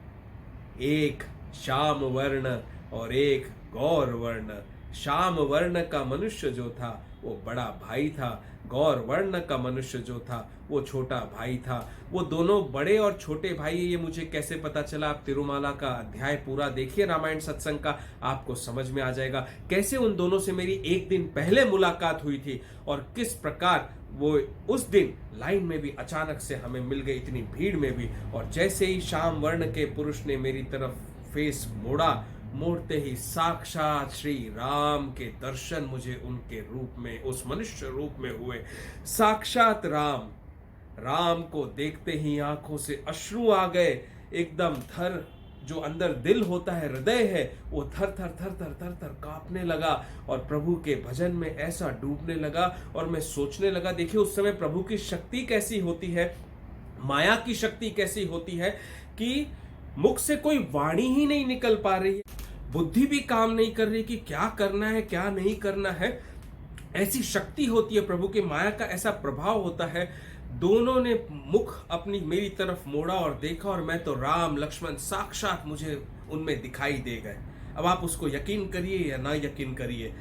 एक श्याम वर्ण और एक गौर वर्ण। श्याम वर्ण का मनुष्य जो था वो बड़ा भाई था, गौर वर्ण का मनुष्य जो था वो छोटा भाई था। वो दोनों बड़े और छोटे भाई, ये मुझे कैसे पता चला? आप तिरुमाला का अध्याय पूरा देखिए रामायण सत्संग का, आपको समझ में आ जाएगा कैसे उन दोनों से मेरी एक दिन पहले मुलाकात हुई थी और किस प्रकार वो उस दिन लाइन में भी अचानक से हमें मिल गई, इतनी भीड़ में भी। और जैसे ही श्याम वर्ण के पुरुष ने मेरी तरफ फेस मोड़ा, मोड़ते ही साक्षात श्री राम के दर्शन मुझे उनके रूप में, उस मनुष्य रूप में हुए। साक्षात राम, राम को देखते ही आंखों से अश्रु आ गए, एकदम थर, जो अंदर दिल होता है, हृदय है, वो थर थर थर थर थर थर कांपने लगा और प्रभु के भजन में ऐसा डूबने लगा। और मैं सोचने लगा, देखिए उस समय प्रभु की शक्ति कैसी होती है, माया की शक्ति कैसी होती है कि मुख से कोई वाणी ही नहीं निकल पा रही है, बुद्धि भी काम नहीं कर रही कि क्या करना है क्या नहीं करना है। ऐसी शक्ति होती है प्रभु के, माया का ऐसा प्रभाव होता है। दोनों ने मुख अपनी मेरी तरफ मोड़ा और देखा और मैं तो राम लक्ष्मण साक्षात मुझे उनमें दिखाई दे गए। अब आप उसको यकीन करिए या ना यकीन करिए,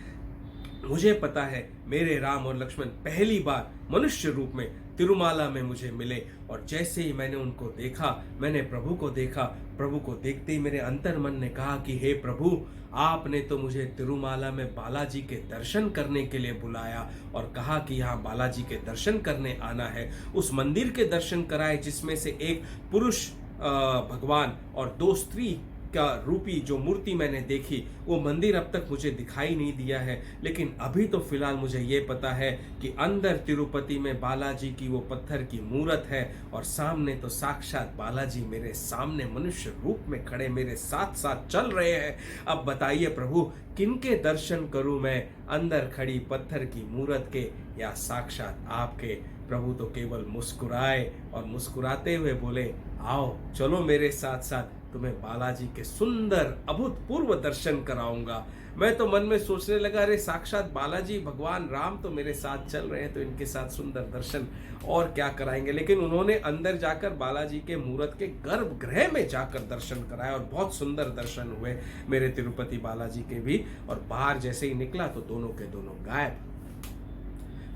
मुझे पता है मेरे राम और लक्ष्मण पहली बार मनुष्य रूप में तिरुमाला में मुझे मिले। और जैसे ही मैंने उनको देखा, मैंने प्रभु को देखा, प्रभु को देखते ही मेरे अंतर मन ने कहा कि हे प्रभु, आपने तो मुझे तिरुमाला में बालाजी के दर्शन करने के लिए बुलाया और कहा कि यहाँ बालाजी के दर्शन करने आना है। उस मंदिर के दर्शन कराए जिसमें से एक पुरुष भगवान और दो स्त्री का रूपी जो मूर्ति मैंने देखी, वो मंदिर अब तक मुझे दिखाई नहीं दिया है। लेकिन अभी तो फिलहाल मुझे ये पता है कि अंदर तिरुपति में बालाजी की वो पत्थर की मूर्त है और सामने तो साक्षात बालाजी मेरे सामने मनुष्य रूप में खड़े मेरे साथ साथ चल रहे हैं। अब बताइए प्रभु, किनके दर्शन करूं मैं, अंदर खड़ी पत्थर की मूर्त के या साक्षात आपके? प्रभु तो केवल मुस्कुराए और मुस्कुराते हुए बोले, आओ चलो मेरे साथ साथ, तुम्हें बालाजी के सुंदर अभूतपूर्व दर्शन कराऊंगा। मैं तो मन में सोचने लगा, अरे साक्षात बालाजी भगवान राम तो मेरे साथ चल रहे हैं, तो इनके साथ सुंदर दर्शन और क्या कराएंगे। लेकिन उन्होंने अंदर जाकर बालाजी के मूर्त के गर्भगृह में जाकर दर्शन कराया और बहुत सुंदर दर्शन हुए मेरे तिरुपति बालाजी के भी। और बाहर जैसे ही निकला तो दोनों के दोनों गायब।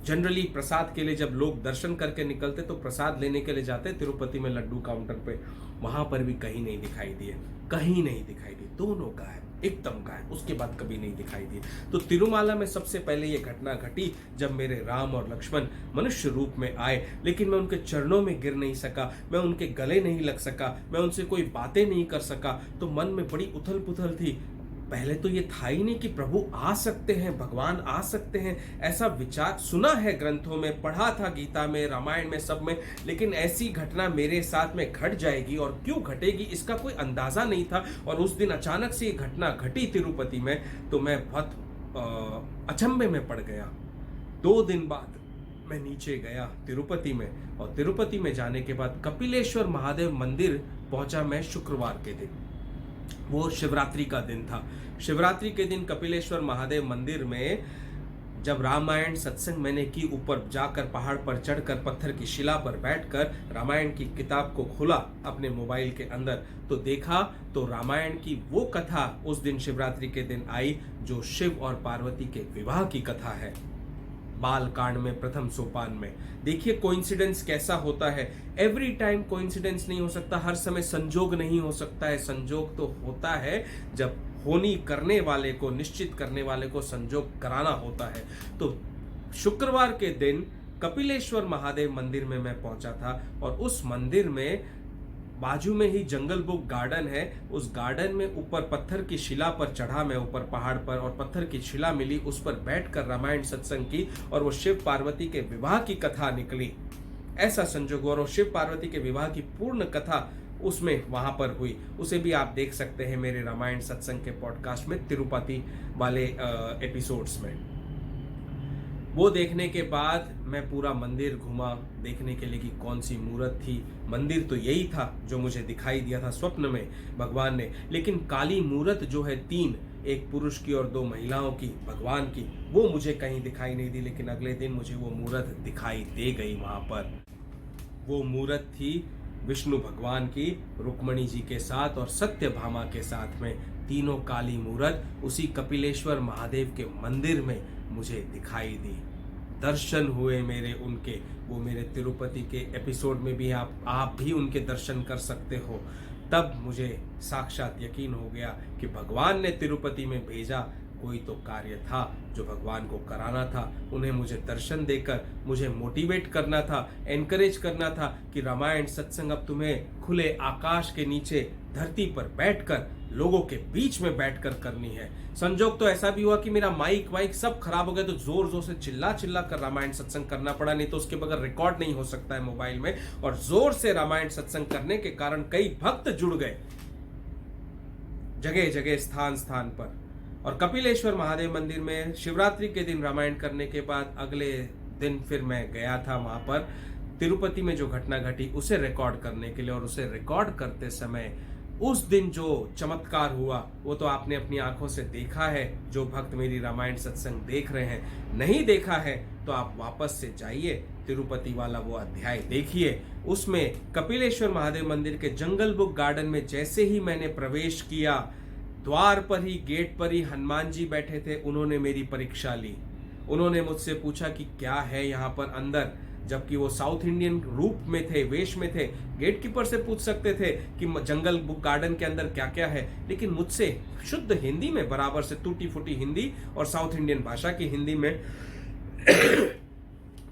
जनरली प्रसाद के लिए जब लोग दर्शन करके निकलते तो प्रसाद लेने के लिए जाते तिरुपति में लड्डू काउंटर पे, वहां पर भी कहीं नहीं दिखाई दिए, कहीं नहीं दिखाई दिए, दोनों गायब, एकदम गायब। उसके बाद कभी नहीं दिखाई दिए। तो तिरुमाला में सबसे पहले ये घटना घटी जब मेरे राम और लक्ष्मण मनुष्य रूप में आए, लेकिन मैं उनके चरणों में गिर नहीं सका, मैं उनके गले नहीं लग सका, मैं उनसे कोई बातें नहीं कर सका। तो मन में बड़ी उथल पुथल थी। पहले तो ये था ही नहीं कि प्रभु आ सकते हैं, भगवान आ सकते हैं, ऐसा विचार सुना है ग्रंथों में, पढ़ा था गीता में, रामायण में, सब में, लेकिन ऐसी घटना मेरे साथ में घट जाएगी और क्यों घटेगी इसका कोई अंदाजा नहीं था। और उस दिन अचानक से ये घटना घटी तिरुपति में, तो मैं बहुत अचंभे में पड़ गया। 2 दिन बाद मैं नीचे गया तिरुपति में, और तिरुपति में जाने के बाद कपिलेश्वर महादेव मंदिर पहुंचा मैं शुक्रवार के दिन। वो शिवरात्रि का दिन था। शिवरात्रि के दिन कपिलेश्वर महादेव मंदिर में जब रामायण सत्संग मैंने की, ऊपर जाकर पहाड़ पर चढ़कर पत्थर की शिला पर बैठकर रामायण की किताब को खोला अपने मोबाइल के अंदर, तो देखा तो रामायण की वो कथा उस दिन शिवरात्रि के दिन आई जो शिव और पार्वती के विवाह की कथा है, बाल कांड में प्रथम सोपान में। देखिए कोइंसिडेंस कैसा होता है। एवरी टाइम कोइंसिडेंस नहीं हो सकता, हर समय संजोग नहीं हो सकता है। संजोग तो होता है जब होनी करने वाले को, निश्चित करने वाले को संजोग कराना होता है। तो शुक्रवार के दिन कपिलेश्वर महादेव मंदिर में मैं पहुंचा था और उस मंदिर में बाजू में ही जंगल बुक गार्डन है। उस गार्डन में ऊपर पत्थर की शिला पर चढ़ा मैं, ऊपर पहाड़ पर, और पत्थर की शिला मिली, उस पर बैठकर रामायण सत्संग की और वो शिव पार्वती के विवाह की कथा निकली। ऐसा संजोग हुआ और शिव पार्वती के विवाह की पूर्ण कथा उसमें वहां पर हुई। उसे भी आप देख सकते हैं मेरे रामायण सत्संग के पॉडकास्ट में, तिरुपति वाले एपिसोड्स में। वो देखने के बाद मैं पूरा मंदिर घूमा देखने के लिए कि कौन सी मूर्त थी। मंदिर तो यही था जो मुझे दिखाई दिया था स्वप्न में भगवान ने, लेकिन काली मूर्त जो है 3, एक पुरुष की और 2 महिलाओं की, भगवान की, वो मुझे कहीं दिखाई नहीं दी। लेकिन अगले दिन मुझे वो मूर्त दिखाई दे गई वहां पर। वो मूर्त थी विष्णु भगवान की, रुक्मणी जी के साथ और सत्यभामा के साथ में, तीनों काली मूर्त उसी कपिलेश्वर महादेव के मंदिर में मुझे दिखाई दी। दर्शन हुए मेरे उनके, वो मेरे तिरुपति के एपिसोड में भी आप भी उनके दर्शन कर सकते हो। तब मुझे साक्षात यकीन हो गया कि भगवान ने तिरुपति में भेजा, कोई तो कार्य था जो भगवान को कराना था। उन्हें मुझे दर्शन देकर मुझे मोटिवेट करना था, एनकरेज करना था कि रामायण सत्संग अब तुम्हें खुले आकाश के नीचे धरती पर बैठकर, लोगों के बीच में बैठकर करनी है। संजोग तो ऐसा भी हुआ कि मेरा माइक वाइक सब खराब हो गया, तो जोर जोर से चिल्ला चिल्ला कर रामायण सत्संग करना पड़ा, नहीं तो उसके बगैर रिकॉर्ड नहीं हो सकता है मोबाइल में। और जोर से रामायण सत्संग करने के कारण कई भक्त जुड़ गए जगह जगह, स्थान स्थान पर। और कपिलेश्वर महादेव मंदिर में शिवरात्रि के दिन रामायण करने के बाद अगले दिन फिर मैं गया था वहां पर तिरुपति में जो घटना घटी उसे रिकॉर्ड करने के लिए। और उसे रिकॉर्ड करते समय उस दिन जो चमत्कार हुआ वो तो आपने अपनी आंखों से देखा है। जो भक्त मेरी रामायण सत्संग देख रहे हैं, नहीं देखा है तो आप वापस से जाइए, तिरुपति वाला वो अध्याय देखिए। उसमें कपिलेश्वर महादेव मंदिर के जंगल बुक गार्डन में जैसे ही मैंने प्रवेश किया, द्वार पर ही, गेट पर ही हनुमान जी बैठे थे। उन्होंने मेरी परीक्षा ली। उन्होंने मुझसे पूछा कि क्या है यहाँ पर अंदर, जबकि वो साउथ इंडियन रूप में थे, वेश में थे। गेट कीपर से पूछ सकते थे कि जंगल बुक गार्डन के अंदर क्या क्या है, लेकिन मुझसे शुद्ध हिंदी में, बराबर से टूटी फूटी हिंदी और साउथ इंडियन भाषा की हिंदी में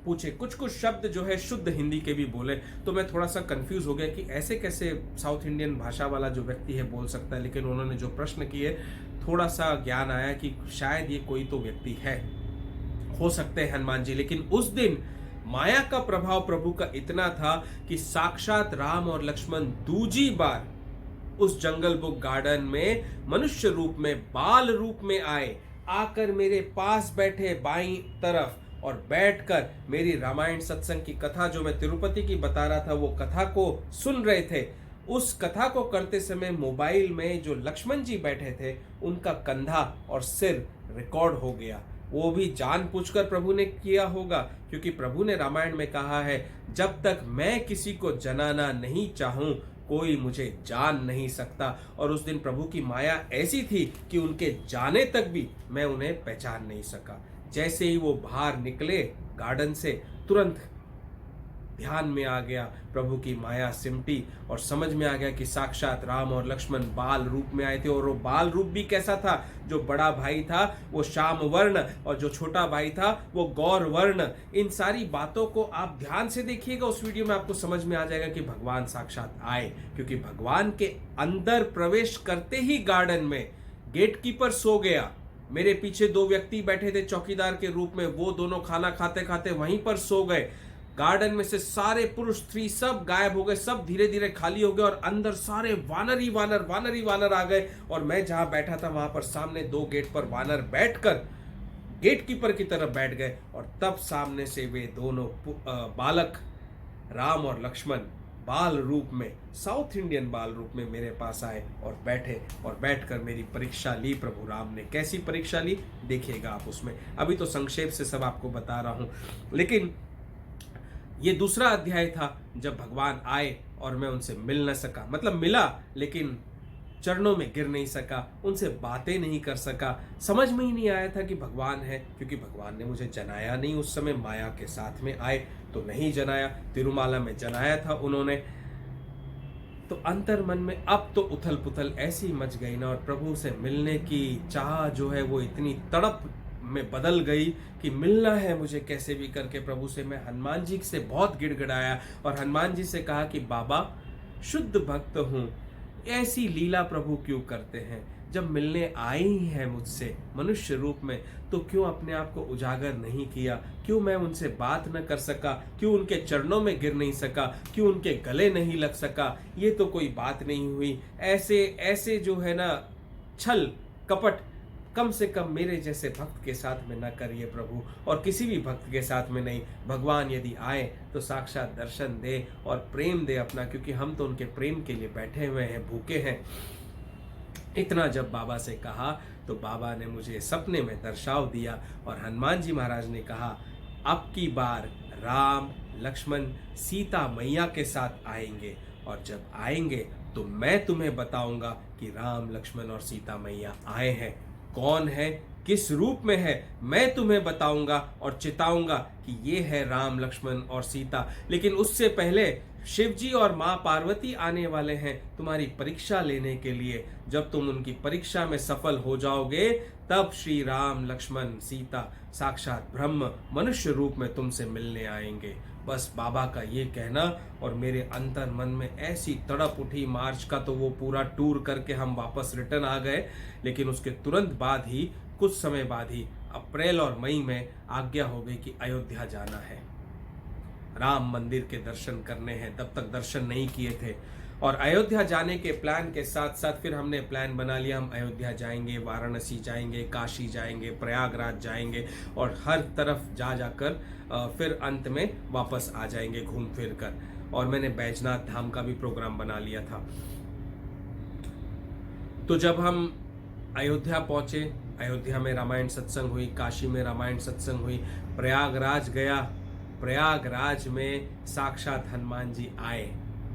पूछे। कुछ कुछ शब्द जो है शुद्ध हिंदी के भी बोले, तो मैं थोड़ा सा कंफ्यूज हो गया कि ऐसे कैसे साउथ इंडियन भाषा वाला जो व्यक्ति है बोल सकता है। लेकिन उन्होंने जो प्रश्न किए, थोड़ा सा ज्ञान आया कि शायद ये कोई तो व्यक्ति है, हो सकते हैं हनुमान जी। लेकिन उस दिन माया का प्रभाव प्रभु का इतना था कि साक्षात राम और लक्ष्मण दूजी बार उस जंगल बुक गार्डन में मनुष्य रूप में, बाल रूप में आए, आकर मेरे पास बैठे बाईं तरफ और बैठकर मेरी रामायण सत्संग की कथा जो मैं तिरुपति की बता रहा था वो कथा को सुन रहे थे। उस कथा को करते समय मोबाइल में जो लक्ष्मण जी बैठे थे उनका कंधा और सिर रिकॉर्ड हो गया। वो भी जानबूझकर प्रभु ने किया होगा, क्योंकि प्रभु ने रामायण में कहा है, जब तक मैं किसी को जनाना नहीं चाहूं कोई मुझे जान नहीं सकता। और उस दिन प्रभु की माया ऐसी थी कि उनके जाने तक भी मैं उन्हें पहचान नहीं सका। जैसे ही वो बाहर निकले गार्डन से, तुरंत ध्यान में आ गया, प्रभु की माया सिमटी और समझ में आ गया कि साक्षात राम और लक्ष्मण बाल रूप में आए थे। और वो बाल रूप भी कैसा था, जो बड़ा भाई था वो श्याम वर्ण और जो छोटा भाई था वो गौर वर्ण। इन सारी बातों को आप ध्यान से देखिएगा, उस वीडियो में आपको समझ में आ जाएगा कि भगवान साक्षात आए। क्योंकि भगवान के अंदर प्रवेश करते ही गार्डन में गेट कीपर सो गया। मेरे पीछे 2 व्यक्ति बैठे थे चौकीदार के रूप में, वो दोनों खाना खाते खाते वहीं पर सो गए। गार्डन में से सारे पुरुष स्त्री सब गायब हो गए, सब धीरे धीरे खाली हो गए और अंदर सारे वानर ही वानर आ गए। और मैं जहां बैठा था वहां पर सामने 2 गेट पर वानर बैठकर गेट कीपर की तरफ बैठ गए। और तब सामने से वे दोनों बालक राम और लक्ष्मण बाल रूप में, साउथ इंडियन बाल रूप में मेरे पास आए और बैठे और बैठकर मेरी परीक्षा ली प्रभु राम ने। कैसी परीक्षा ली देखिएगा आप उसमें, अभी तो संक्षेप से सब आपको बता रहा हूं। लेकिन ये दूसरा अध्याय था जब भगवान आए और मैं उनसे मिल न सका, मतलब मिला लेकिन चरणों में गिर नहीं सका, उनसे बातें नहीं कर सका। समझ में ही नहीं आया था कि भगवान है, क्योंकि भगवान ने मुझे जनाया नहीं। उस समय माया के साथ में आए तो नहीं जनाया, तिरुमाला में जनाया था उन्होंने। तो अंतर मन में अब तो उथल पुथल ऐसी मच गई ना, और प्रभु से मिलने की चाह जो है वो इतनी तड़प में बदल गई कि मिलना है मुझे कैसे भी करके प्रभु से। मैं हनुमान जी से बहुत गिड़गिड़ाया और हनुमान जी से कहा कि बाबा शुद्ध भक्त हूँ। ऐसी लीला प्रभु क्यों करते हैं? जब मिलने आए ही हैं मुझसे मनुष्य रूप में, तो क्यों अपने आप को उजागर नहीं किया? क्यों मैं उनसे बात न कर सका? क्यों उनके चरणों में गिर नहीं सका? क्यों उनके गले नहीं लग सका? ये तो कोई बात नहीं हुई। ऐसे ऐसे जो है ना छल कपट कम से कम मेरे जैसे भक्त के साथ में न करिए प्रभु, और किसी भी भक्त के साथ में नहीं। भगवान यदि आए तो साक्षात दर्शन दे और प्रेम दे अपना, क्योंकि हम तो उनके प्रेम के लिए बैठे हुए हैं, भूखे हैं। इतना जब बाबा से कहा तो बाबा ने मुझे सपने में दर्शाव दिया और हनुमान जी महाराज ने कहा, अब की बार राम लक्ष्मण सीता मैया के साथ आएंगे, और जब आएंगे तो मैं तुम्हें बताऊंगा कि राम लक्ष्मण और सीता मैया आए हैं। कौन है, किस रूप में है, मैं तुम्हें बताऊंगा और चिताऊंगा कि ये है राम लक्ष्मण और सीता। लेकिन उससे पहले शिव जी और माँ पार्वती आने वाले हैं तुम्हारी परीक्षा लेने के लिए। जब तुम उनकी परीक्षा में सफल हो जाओगे, तब श्री राम लक्ष्मण सीता साक्षात ब्रह्म मनुष्य रूप में तुमसे मिलने आएंगे। बस बाबा का ये कहना, और मेरे अंतर मन में ऐसी तड़प उठी। मार्च का तो वो पूरा टूर करके हम वापस रिटर्न आ गए, लेकिन उसके तुरंत बाद ही, कुछ समय बाद ही, अप्रैल और मई में आज्ञा हो गई कि अयोध्या जाना है, राम मंदिर के दर्शन करने हैं। तब तक दर्शन नहीं किए थे, और अयोध्या जाने के प्लान के साथ साथ फिर हमने प्लान बना लिया, हम अयोध्या जाएंगे, वाराणसी जाएंगे, काशी जाएंगे, प्रयागराज जाएंगे, और हर तरफ जा जाकर फिर अंत में वापस आ जाएंगे घूम फिर कर। और मैंने बैजनाथ धाम का भी प्रोग्राम बना लिया था। तो जब हम अयोध्या पहुंचे, अयोध्या में रामायण सत्संग हुई, काशी में रामायण सत्संग हुई, प्रयागराज गया, प्रयागराज में साक्षात हनुमान जी आए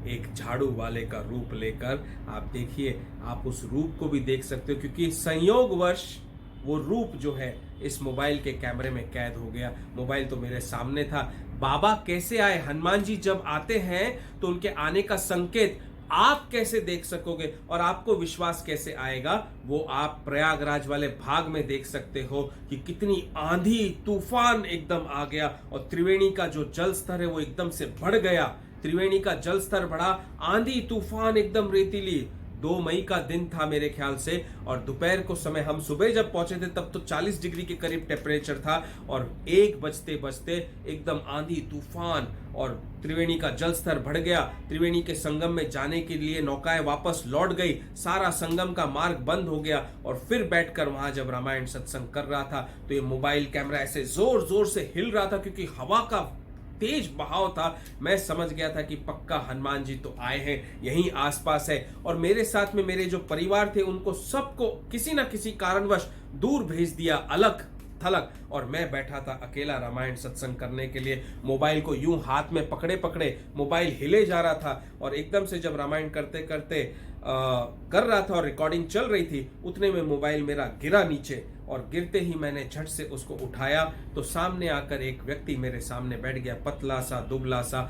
एक झाड़ू वाले का रूप लेकर। आप देखिए, आप उस रूप को भी देख सकते हो, क्योंकि संयोगवश वो रूप जो है इस मोबाइल के कैमरे में कैद हो गया। मोबाइल तो मेरे सामने था। बाबा कैसे आए? हनुमान जी जब आते हैं तो उनके आने का संकेत आप कैसे देख सकोगे और आपको विश्वास कैसे आएगा, वो आप प्रयागराज वाले भाग में देख सकते हो कि कितनी आंधी तूफान एकदम आ गया, और त्रिवेणी का जो जल स्तर है वो एकदम से बढ़ गया। त्रिवेणी का जल स्तर बढ़ा, आंधी तूफान एकदम रेतीली। 2 मई का दिन था मेरे ख्याल से, और दोपहर को समय, हम सुबह जब पहुंचे थे तब तो 40 डिग्री के करीब टेम्परेचर था, और 1 बजते बजते एकदम आंधी तूफान, और त्रिवेणी का जल स्तर बढ़ गया। त्रिवेणी के संगम में जाने के लिए नौकाएं वापस लौट गई, सारा संगम का मार्ग बंद हो गया। और फिर बैठकर वहां जब रामायण सत्संग कर रहा था तो ये मोबाइल कैमरा ऐसे जोर जोर से हिल रहा था, क्योंकि हवा का तेज बहाव था। मैं समझ गया था कि पक्का हनुमान जी तो आए हैं, यहीं आसपास है। और मेरे साथ में मेरे जो परिवार थे उनको सबको किसी ना किसी कारणवश दूर भेज दिया, अलग थलग, और मैं बैठा था अकेला रामायण सत्संग करने के लिए। मोबाइल को यूं हाथ में पकड़े पकड़े मोबाइल हिले जा रहा था, और एकदम से जब रामायण करते करते कर रहा था और रिकॉर्डिंग चल रही थी, उतने में मोबाइल मेरा गिरा नीचे, और गिरते ही मैंने झट से उसको उठाया तो सामने आकर एक व्यक्ति मेरे सामने बैठ गया, पतला सा दुबला सा,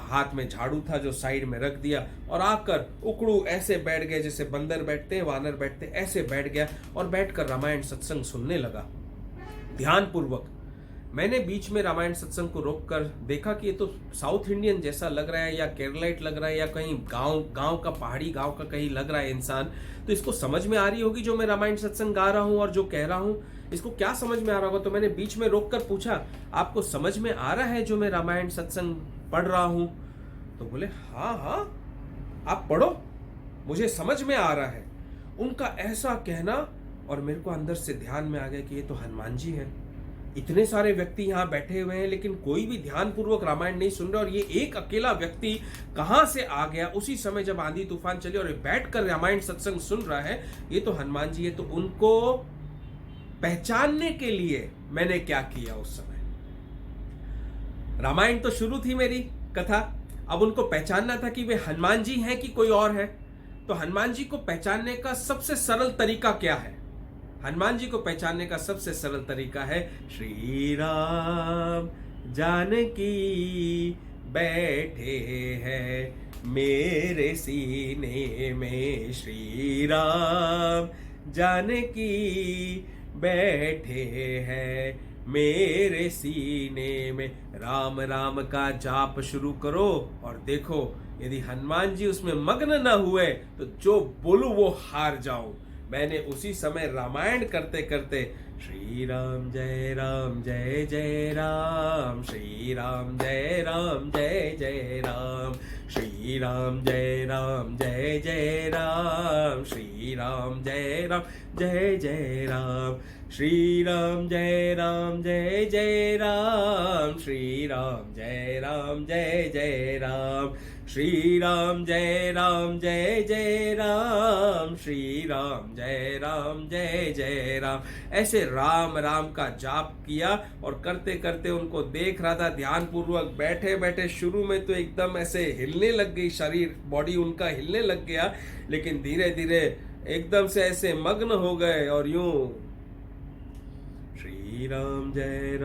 हाथ में झाड़ू था जो साइड में रख दिया, और आकर उकड़ू ऐसे बैठ गए जैसे बंदर बैठते हैं, वानर बैठते, ऐसे बैठ गया और बैठकर रामायण सत्संग सुनने लगा ध्यान पूर्वक। मैंने बीच में रामायण सत्संग को रोककर देखा कि ये तो साउथ इंडियन जैसा लग रहा है, या केरलाइट लग रहा है, या कहीं गांव का, पहाड़ी गांव का कहीं लग रहा है इंसान। तो इसको समझ में आ रही होगी जो मैं रामायण सत्संग गा रहा हूं और जो कह रहा हूं, इसको क्या समझ में आ रहा होगा। तो मैंने बीच में रोककर पूछा, आपको समझ में आ रहा है जो मैं रामायण सत्संग पढ़ रहा हूं? तो बोले हाँ हाँ आप पढ़ो, मुझे समझ में आ रहा है। उनका ऐसा कहना, और मेरे को अंदर से ध्यान में आ गया कि ये तो हनुमान जी हैं। इतने सारे व्यक्ति यहाँ बैठे हुए हैं, लेकिन कोई भी ध्यान पूर्वक रामायण नहीं सुन रहा, और ये एक अकेला व्यक्ति कहां से आ गया उसी समय जब आंधी तूफान चली, और बैठकर रामायण सत्संग सुन रहा है। ये तो हनुमान जी है। तो उनको पहचानने के लिए मैंने क्या किया उस समय, रामायण तो शुरू थी मेरी कथा, अब उनको पहचानना था कि वे हनुमान जी हैं कि कोई और है। तो हनुमान जी को पहचानने का सबसे सरल तरीका क्या है? हनुमान जी को पहचानने का सबसे सरल तरीका है, श्री राम जानकी बैठे हैं मेरे सीने में, श्री राम जानकी बैठे हैं मेरे सीने में। राम राम का जाप शुरू करो और देखो, यदि हनुमान जी उसमें मग्न न हुए तो जो बोलूं वो हार जाऊं। मैंने उसी समय रामायण करते करते श्री राम जय राम जय जय राम, श्री राम जय राम जय जय राम, श्री राम जय राम जय जय राम, श्री राम जय राम जय जय राम, श्री राम जय राम जय जय राम, श्री राम जय राम जय जय राम, श्री राम जय राम जय जय राम, श्री राम जय राम जय जय राम। ऐसे राम राम का जाप किया और करते करते उनको देख रहा था ध्यान पूर्वक। बैठे बैठे शुरू में तो एकदम ऐसे हिलने लग गई, शरीर बॉडी उनका हिलने लग गया, लेकिन धीरे धीरे एकदम से ऐसे मग्न हो गए और यूं श्री राम जय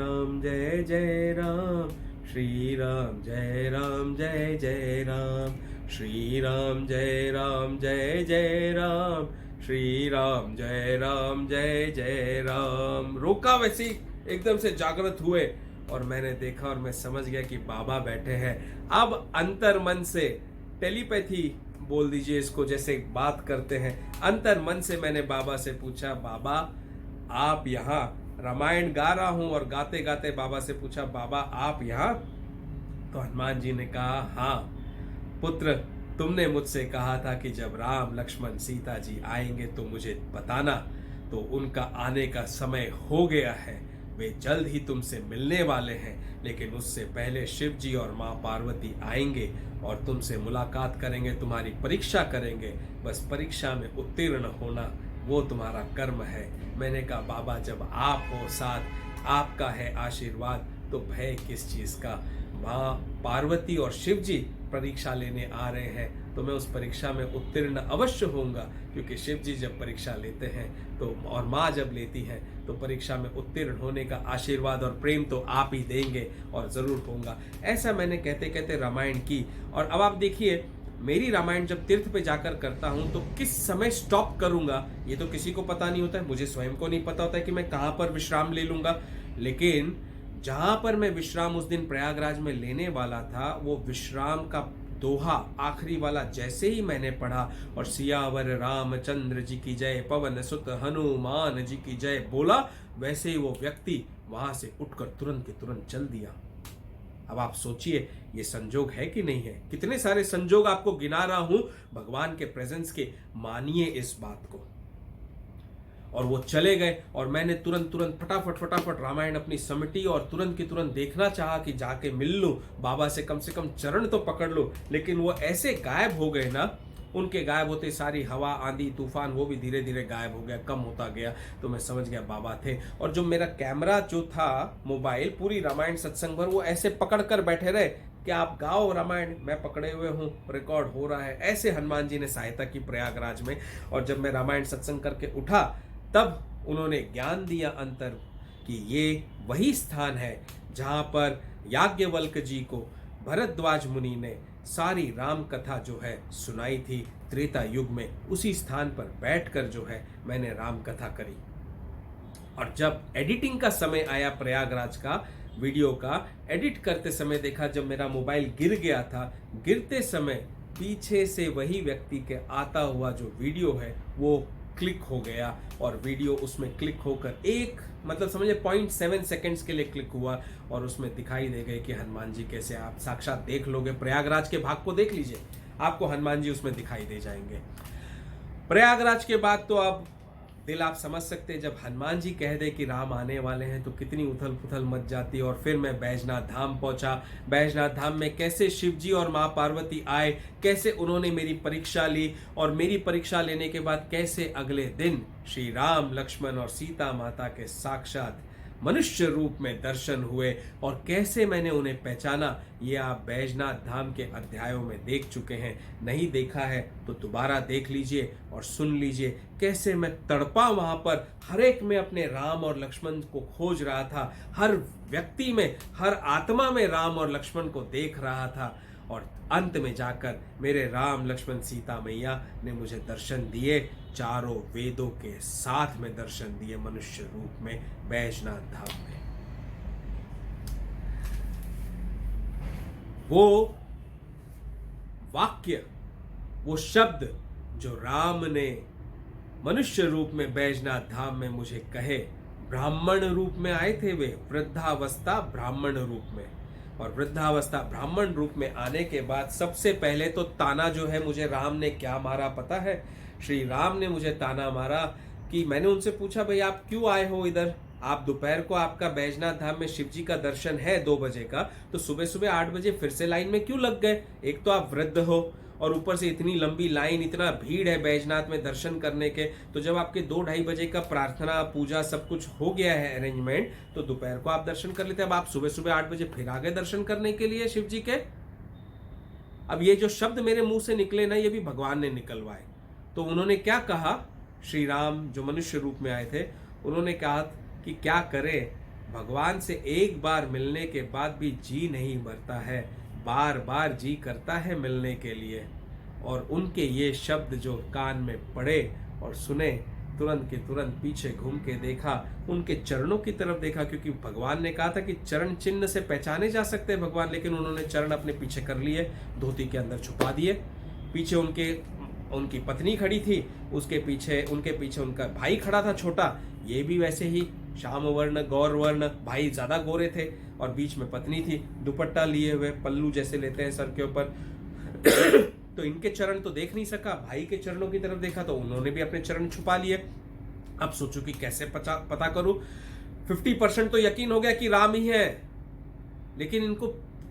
जय राम, श्री राम जय जय राम, श्री राम जय जय राम, श्री राम जय जय राम। रोका वैसे ही एकदम से जागृत हुए और मैंने देखा और मैं समझ गया कि बाबा बैठे हैं। अब अंतर मन से टेलीपैथी बोल दीजिए इसको, जैसे बात करते हैं अंतर मन से मैंने बाबा से पूछा, बाबा आप यहाँ? रामायण गा रहा हूं और गाते गाते बाबा से पूछा, बाबा आप यहाँ? तो हनुमान जी ने कहा, हाँ पुत्र, तुमने मुझसे कहा था कि जब राम लक्ष्मण सीता जी आएंगे तो मुझे बताना, तो उनका आने का समय हो गया है। वे जल्द ही तुमसे मिलने वाले हैं, लेकिन उससे पहले शिव जी और माँ पार्वती आएंगे और तुमसे मुलाकात करेंगे, तुम्हारी परीक्षा करेंगे। बस परीक्षा में उत्तीर्ण होना वो तुम्हारा कर्म है। मैंने कहा, बाबा जब आप हो साथ, आपका है आशीर्वाद, तो भय किस चीज का? माँ पार्वती और शिव जी परीक्षा लेने आ रहे हैं तो मैं उस परीक्षा में उत्तीर्ण अवश्य होऊंगा, क्योंकि शिव जी जब परीक्षा लेते हैं तो और माँ जब लेती है तो परीक्षा में उत्तीर्ण होने का आशीर्वाद और प्रेम तो आप ही देंगे और जरूर होऊंगा। ऐसा मैंने कहते कहते रामायण की। और अब आप देखिए, मेरी रामायण जब तीर्थ पे जाकर करता हूं तो किस समय स्टॉप करूंगा ये तो किसी को पता नहीं होता है। मुझे स्वयं को नहीं पता होता है कि मैं कहां पर विश्राम ले लूंगा, लेकिन जहां पर मैं विश्राम उस दिन प्रयागराज में लेने वाला था, वो विश्राम का दोहा आखिरी वाला जैसे ही मैंने पढ़ा और सियावर रामचंद्र जी की जय, पवन सुत हनुमान जी की जय बोला, वैसे ही वो व्यक्ति वहां से उठकर तुरंत के तुरंत चल दिया। अब आप सोचिए ये संजोग है कि नहीं है? कितने सारे संजोग आपको गिना रहा हूं भगवान के प्रेजेंस के, मानिए इस बात को। और वो चले गए और मैंने तुरंत फटाफट रामायण अपनी समिटी और तुरंत की तुरंत देखना चाहा कि जाके मिल लूं बाबा से कम चरण तो पकड़ लूं, लेकिन वो ऐसे गायब हो गए ना, उनके गायब होते सारी हवा आंधी तूफान वो भी धीरे धीरे गायब हो गया, कम होता गया। तो मैं समझ गया बाबा थे। और जो मेरा कैमरा जो था मोबाइल, पूरी रामायण सत्संग भर वो ऐसे पकड़ कर बैठे रहे कि आप गाओ रामायण, मैं पकड़े हुए हूँ, रिकॉर्ड हो रहा है। ऐसे हनुमान जी ने सहायता की प्रयागराज में। और जब मैं रामायण सत्संग करके उठा तब उन्होंने ज्ञान दिया अंतर कि ये वही स्थान है जहाँ पर याज्ञवल्क्य जी को भरद्वाज मुनि ने सारी राम कथा जो है सुनाई थी त्रेता युग में। उसी स्थान पर बैठकर जो है मैंने राम कथा करी। और जब एडिटिंग का समय आया प्रयागराज का वीडियो का, एडिट करते समय देखा जब मेरा मोबाइल गिर गया था, गिरते समय पीछे से वही व्यक्ति के आता हुआ जो वीडियो है वो क्लिक हो गया और वीडियो उसमें क्लिक होकर एक मतलब समझे 0.7 सेकंड्स के लिए क्लिक हुआ और उसमें दिखाई दे गए कि हनुमान जी कैसे। आप साक्षात देख लोगे, प्रयागराज के भाग को देख लीजिए, आपको हनुमान जी उसमें दिखाई दे जाएंगे। प्रयागराज के बाद तो अब दिल आप समझ सकते हैं, जब हनुमान जी कह दे कि राम आने वाले हैं तो कितनी उथल पुथल मच जाती। और फिर मैं बैजनाथ धाम पहुंचा। बैजनाथ धाम में कैसे शिव जी और माँ पार्वती आए, कैसे उन्होंने मेरी परीक्षा ली और मेरी परीक्षा लेने के बाद कैसे अगले दिन श्री राम लक्ष्मण और सीता माता के साक्षात मनुष्य रूप में दर्शन हुए और कैसे मैंने उन्हें पहचाना, ये आप बैजनाथ धाम के अध्यायों में देख चुके हैं। नहीं देखा है तो दोबारा देख लीजिए और सुन लीजिए कैसे मैं तड़पा वहां पर। हर एक में अपने राम और लक्ष्मण को खोज रहा था, हर व्यक्ति में, हर आत्मा में राम और लक्ष्मण को देख रहा था। और अंत में जाकर मेरे राम लक्ष्मण सीता मैया ने मुझे दर्शन दिए, चारों वेदों के साथ में दर्शन दिए मनुष्य रूप में बैजनाथ धाम में। वो वाक्य, वो शब्द जो राम ने मनुष्य रूप में बैजनाथ धाम में मुझे कहे, ब्राह्मण रूप में आए थे वे, वृद्धावस्था ब्राह्मण रूप में। और वृद्धावस्था ब्राह्मण रूप में आने के बाद सबसे पहले तो ताना जो है मुझे राम ने क्या मारा पता है? श्री राम ने मुझे ताना मारा कि मैंने उनसे पूछा, भाई आप क्यों आए हो इधर? आप दोपहर को आपका बैजनाथ धाम में शिव जी का दर्शन है 2 बजे का, तो सुबह सुबह 8 बजे फिर से लाइन में क्यों लग गए? एक तो आप वृद्ध हो और ऊपर से इतनी लंबी लाइन, इतना भीड़ है बैजनाथ में दर्शन करने के। तो जब आपके 2-2:30 बजे का प्रार्थना पूजा सब कुछ हो गया है अरेंजमेंट, तो दोपहर को आप दर्शन कर लेते। अब आप सुबह सुबह 8 बजे फिर आ गए दर्शन करने के लिए शिव जी के। अब ये जो शब्द मेरे मुंह से निकले ना, ये भी भगवान ने निकलवाए। तो उन्होंने क्या कहा, श्री राम जो मनुष्य रूप में आए थे, उन्होंने कहा कि क्या करे, भगवान से एक बार मिलने के बाद भी जी नहीं भरता है, बार बार जी करता है मिलने के लिए। और उनके ये शब्द जो कान में पड़े और सुने, तुरंत के तुरंत पीछे घूम के देखा, उनके चरणों की तरफ देखा, क्योंकि भगवान ने कहा था कि चरण चिन्ह से पहचाने जा सकते हैं भगवान, लेकिन उन्होंने चरण अपने पीछे कर लिए, धोती के अंदर छुपा दिए। पीछे उनकी पत्नी खड़ी थी, उनके पीछे उनका भाई खड़ा था छोटा, ये भी वैसे ही श्याम वर्ण गौर वर्ण, भाई ज्यादा गोरे थे और बीच में पत्नी थी, दुपट्टा लिए हुए, पल्लू जैसे लेते हैं सर के ऊपर। तो इनके चरण तो देख नहीं सका, भाई के चरणों की तरफ देखा तो उन्होंने भी अपने चरण छुपा लिए। अब सोचो कि कैसे पता करूं। 50% तो यकीन हो गया कि राम ही है, लेकिन इनको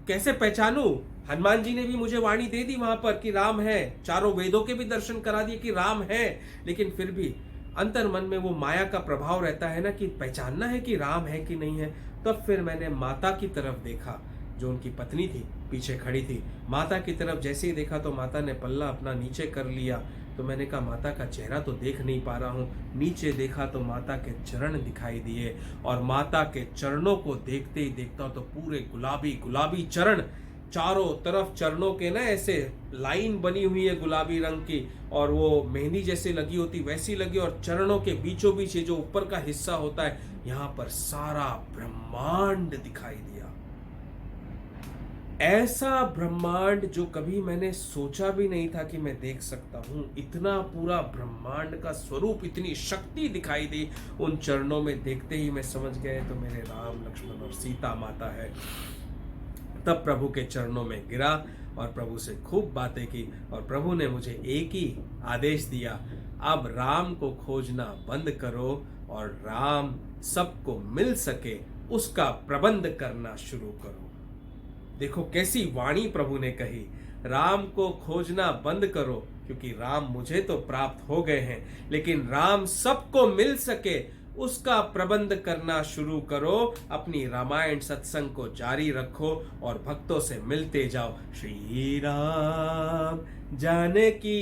कैसे पहचानूं? हनुमान जी ने भी मुझे वाणी दे दी वहां पर कि राम है, चारों वेदों के भी दर्शन करा दिए कि राम है, लेकिन फिर भी अंतर मन में वो माया का प्रभाव रहता है ना, कि पहचानना है कि राम है कि नहीं है। तब फिर मैंने माता की तरफ देखा, जो उनकी पत्नी थी पीछे खड़ी थी। माता की तरफ जैसे ही देखा तो माता ने पल्ला अपना नीचे कर लिया। तो मैंने कहा माता का चेहरा तो देख नहीं पा रहा हूँ। नीचे देखा तो माता के चरण दिखाई दिए, और माता के चरणों को देखते ही देखता तो पूरे गुलाबी गुलाबी चरण, चारों तरफ चरणों के ना ऐसे लाइन बनी हुई है गुलाबी रंग की, और वो मेहंदी जैसे लगी होती वैसी लगी, और चरणों के बीचों बीच ये जो ऊपर का हिस्सा होता है, यहाँ पर सारा ब्रह्मांड दिखाई दिया। ऐसा ब्रह्मांड जो कभी मैंने सोचा भी नहीं था कि मैं देख सकता हूं। इतना पूरा ब्रह्मांड का स्वरूप, इतनी शक्ति दिखाई दी उन चरणों में। देखते ही मैं समझ गया तो मेरे राम लक्ष्मण और सीता माता है। तब प्रभु के चरणों में गिरा और प्रभु से खूब बातें की, और प्रभु ने मुझे एक ही आदेश दिया, अब राम को खोजना बंद करो और राम सबको मिल सके उसका प्रबंध करना शुरू करो। देखो कैसी वाणी प्रभु ने कही, राम को खोजना बंद करो, क्योंकि राम मुझे तो प्राप्त हो गए हैं, लेकिन राम सबको मिल सके उसका प्रबंध करना शुरू करो। अपनी रामायण सत्संग को जारी रखो और भक्तों से मिलते जाओ। श्री राम जानकी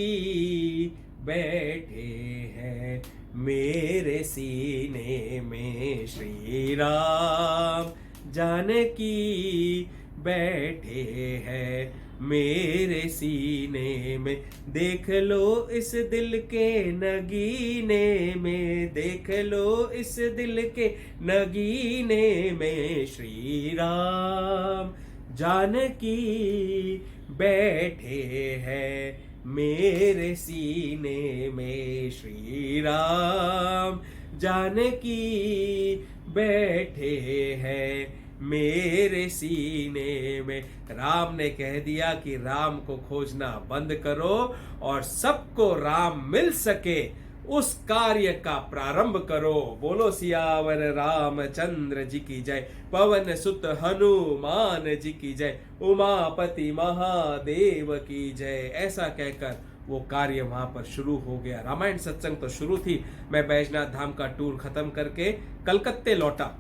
बैठे हैं मेरे सीने में, श्री राम जानकी बैठे हैं मेरे सीने में, देख लो इस दिल के नगीने में, देख लो इस दिल के नगीने में, श्री राम जानकी बैठे हैं मेरे सीने में, श्री राम जानकी बैठे हैं मेरे सीने में। राम ने कह दिया कि राम को खोजना बंद करो और सबको राम मिल सके उस कार्य का प्रारंभ करो। बोलो सियावर रामचंद्र जी की जय, पवन सुत हनुमान जी की जय, उमापति महादेव की जय। ऐसा कहकर वो कार्य वहां पर शुरू हो गया। रामायण सत्संग तो शुरू थी। मैं बैजनाथ धाम का टूर खत्म करके कलकत्ते लौटा।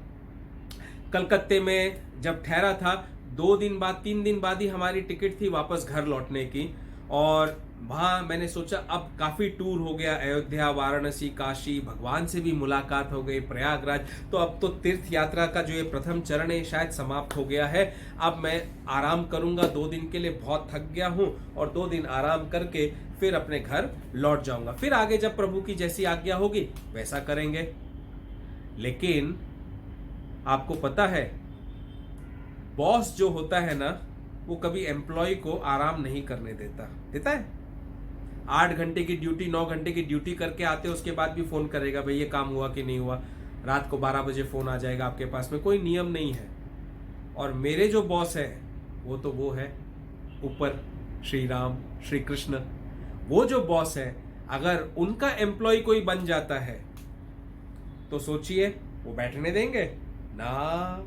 कलकत्ते में जब ठहरा था, 2 दिन बाद 3 दिन बाद ही हमारी टिकट थी वापस घर लौटने की। और वहाँ मैंने सोचा अब काफ़ी टूर हो गया, अयोध्या, वाराणसी, काशी, भगवान से भी मुलाकात हो गई, प्रयागराज, तो अब तो तीर्थ यात्रा का जो ये प्रथम चरण है शायद समाप्त हो गया है। अब मैं आराम करूंगा 2 दिन के लिए, बहुत थक गया हूँ, और 2 दिन आराम करके फिर अपने घर लौट जाऊंगा। फिर आगे जब प्रभु की जैसी आज्ञा होगी वैसा करेंगे। लेकिन आपको पता है, बॉस जो होता है ना, वो कभी एम्प्लॉय को आराम नहीं करने देता है। 8 घंटे की ड्यूटी, 9 घंटे की ड्यूटी करके आते, उसके बाद भी फोन करेगा, भाई ये काम हुआ कि नहीं हुआ। रात को 12 बजे फोन आ जाएगा आपके पास में, कोई नियम नहीं है। और मेरे जो बॉस है वो है ऊपर, श्री राम, श्री कृष्ण। वो जो बॉस है, अगर उनका एम्प्लॉय कोई बन जाता है तो सोचिए वो बैठने देंगे ना।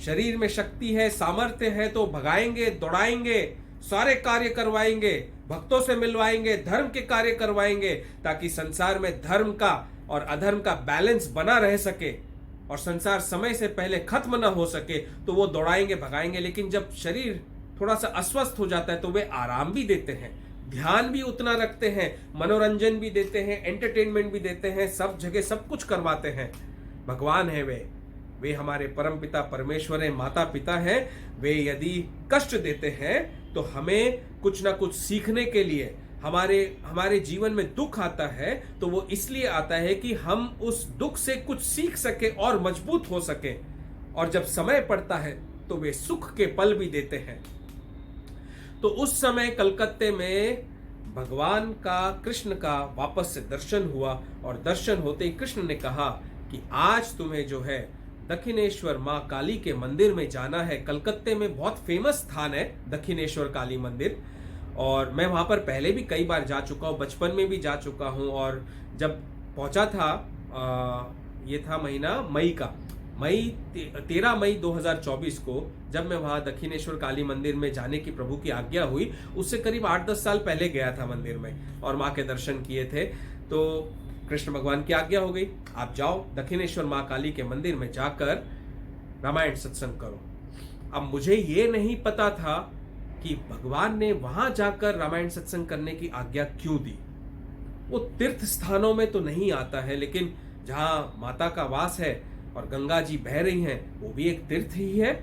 शरीर में शक्ति है, सामर्थ्य है तो भगाएंगे, दौड़ाएंगे, सारे कार्य करवाएंगे, भक्तों से मिलवाएंगे, धर्म के कार्य करवाएंगे, ताकि संसार में धर्म का और अधर्म का बैलेंस बना रह सके और संसार समय से पहले खत्म ना हो सके। तो वो दौड़ाएंगे, भगाएंगे। लेकिन जब शरीर थोड़ा सा अस्वस्थ हो जाता है तो वे आराम भी देते हैं, ध्यान भी उतना रखते हैं, मनोरंजन भी देते हैं, एंटरटेनमेंट भी देते हैं, सब जगह सब कुछ करवाते हैं। भगवान है वे हमारे परम पिता परमेश्वर है, माता पिता है। वे यदि कष्ट देते हैं तो हमें कुछ ना कुछ सीखने के लिए, हमारे जीवन में दुख आता है तो वो इसलिए आता है कि हम उस दुख से कुछ सीख सके और मजबूत हो सके। और जब समय पड़ता है तो वे सुख के पल भी देते हैं। तो उस समय कलकत्ते में भगवान का, कृष्ण का वापस से दर्शन हुआ। और दर्शन होते ही कृष्ण ने कहा कि आज तुम्हें जो है दक्षिणेश्वर मां काली के मंदिर में जाना है। कलकत्ते में बहुत फेमस स्थान है दक्षिणेश्वर काली मंदिर, और मैं वहां पर पहले भी कई बार जा चुका हूँ, बचपन में भी जा चुका हूँ। और जब पहुंचा था, ये था महीना मई का, 13 मई 2024 को, जब मैं वहां दक्षिणेश्वर काली मंदिर में जाने की प्रभु की आज्ञा हुई, उससे करीब 8-10 साल पहले गया था मंदिर में और माँ के दर्शन किए थे। तो कृष्ण भगवान की आज्ञा हो गई, आप जाओ दक्षिणेश्वर माँ काली के मंदिर में जाकर रामायण सत्संग करो। अब मुझे ये नहीं पता था कि भगवान ने वहां जाकर रामायण सत्संग करने की आज्ञा क्यों दी। वो तीर्थ स्थानों में तो नहीं आता है, लेकिन जहां माता का वास है और गंगा जी बह रही हैं, वो भी एक तीर्थ ही है।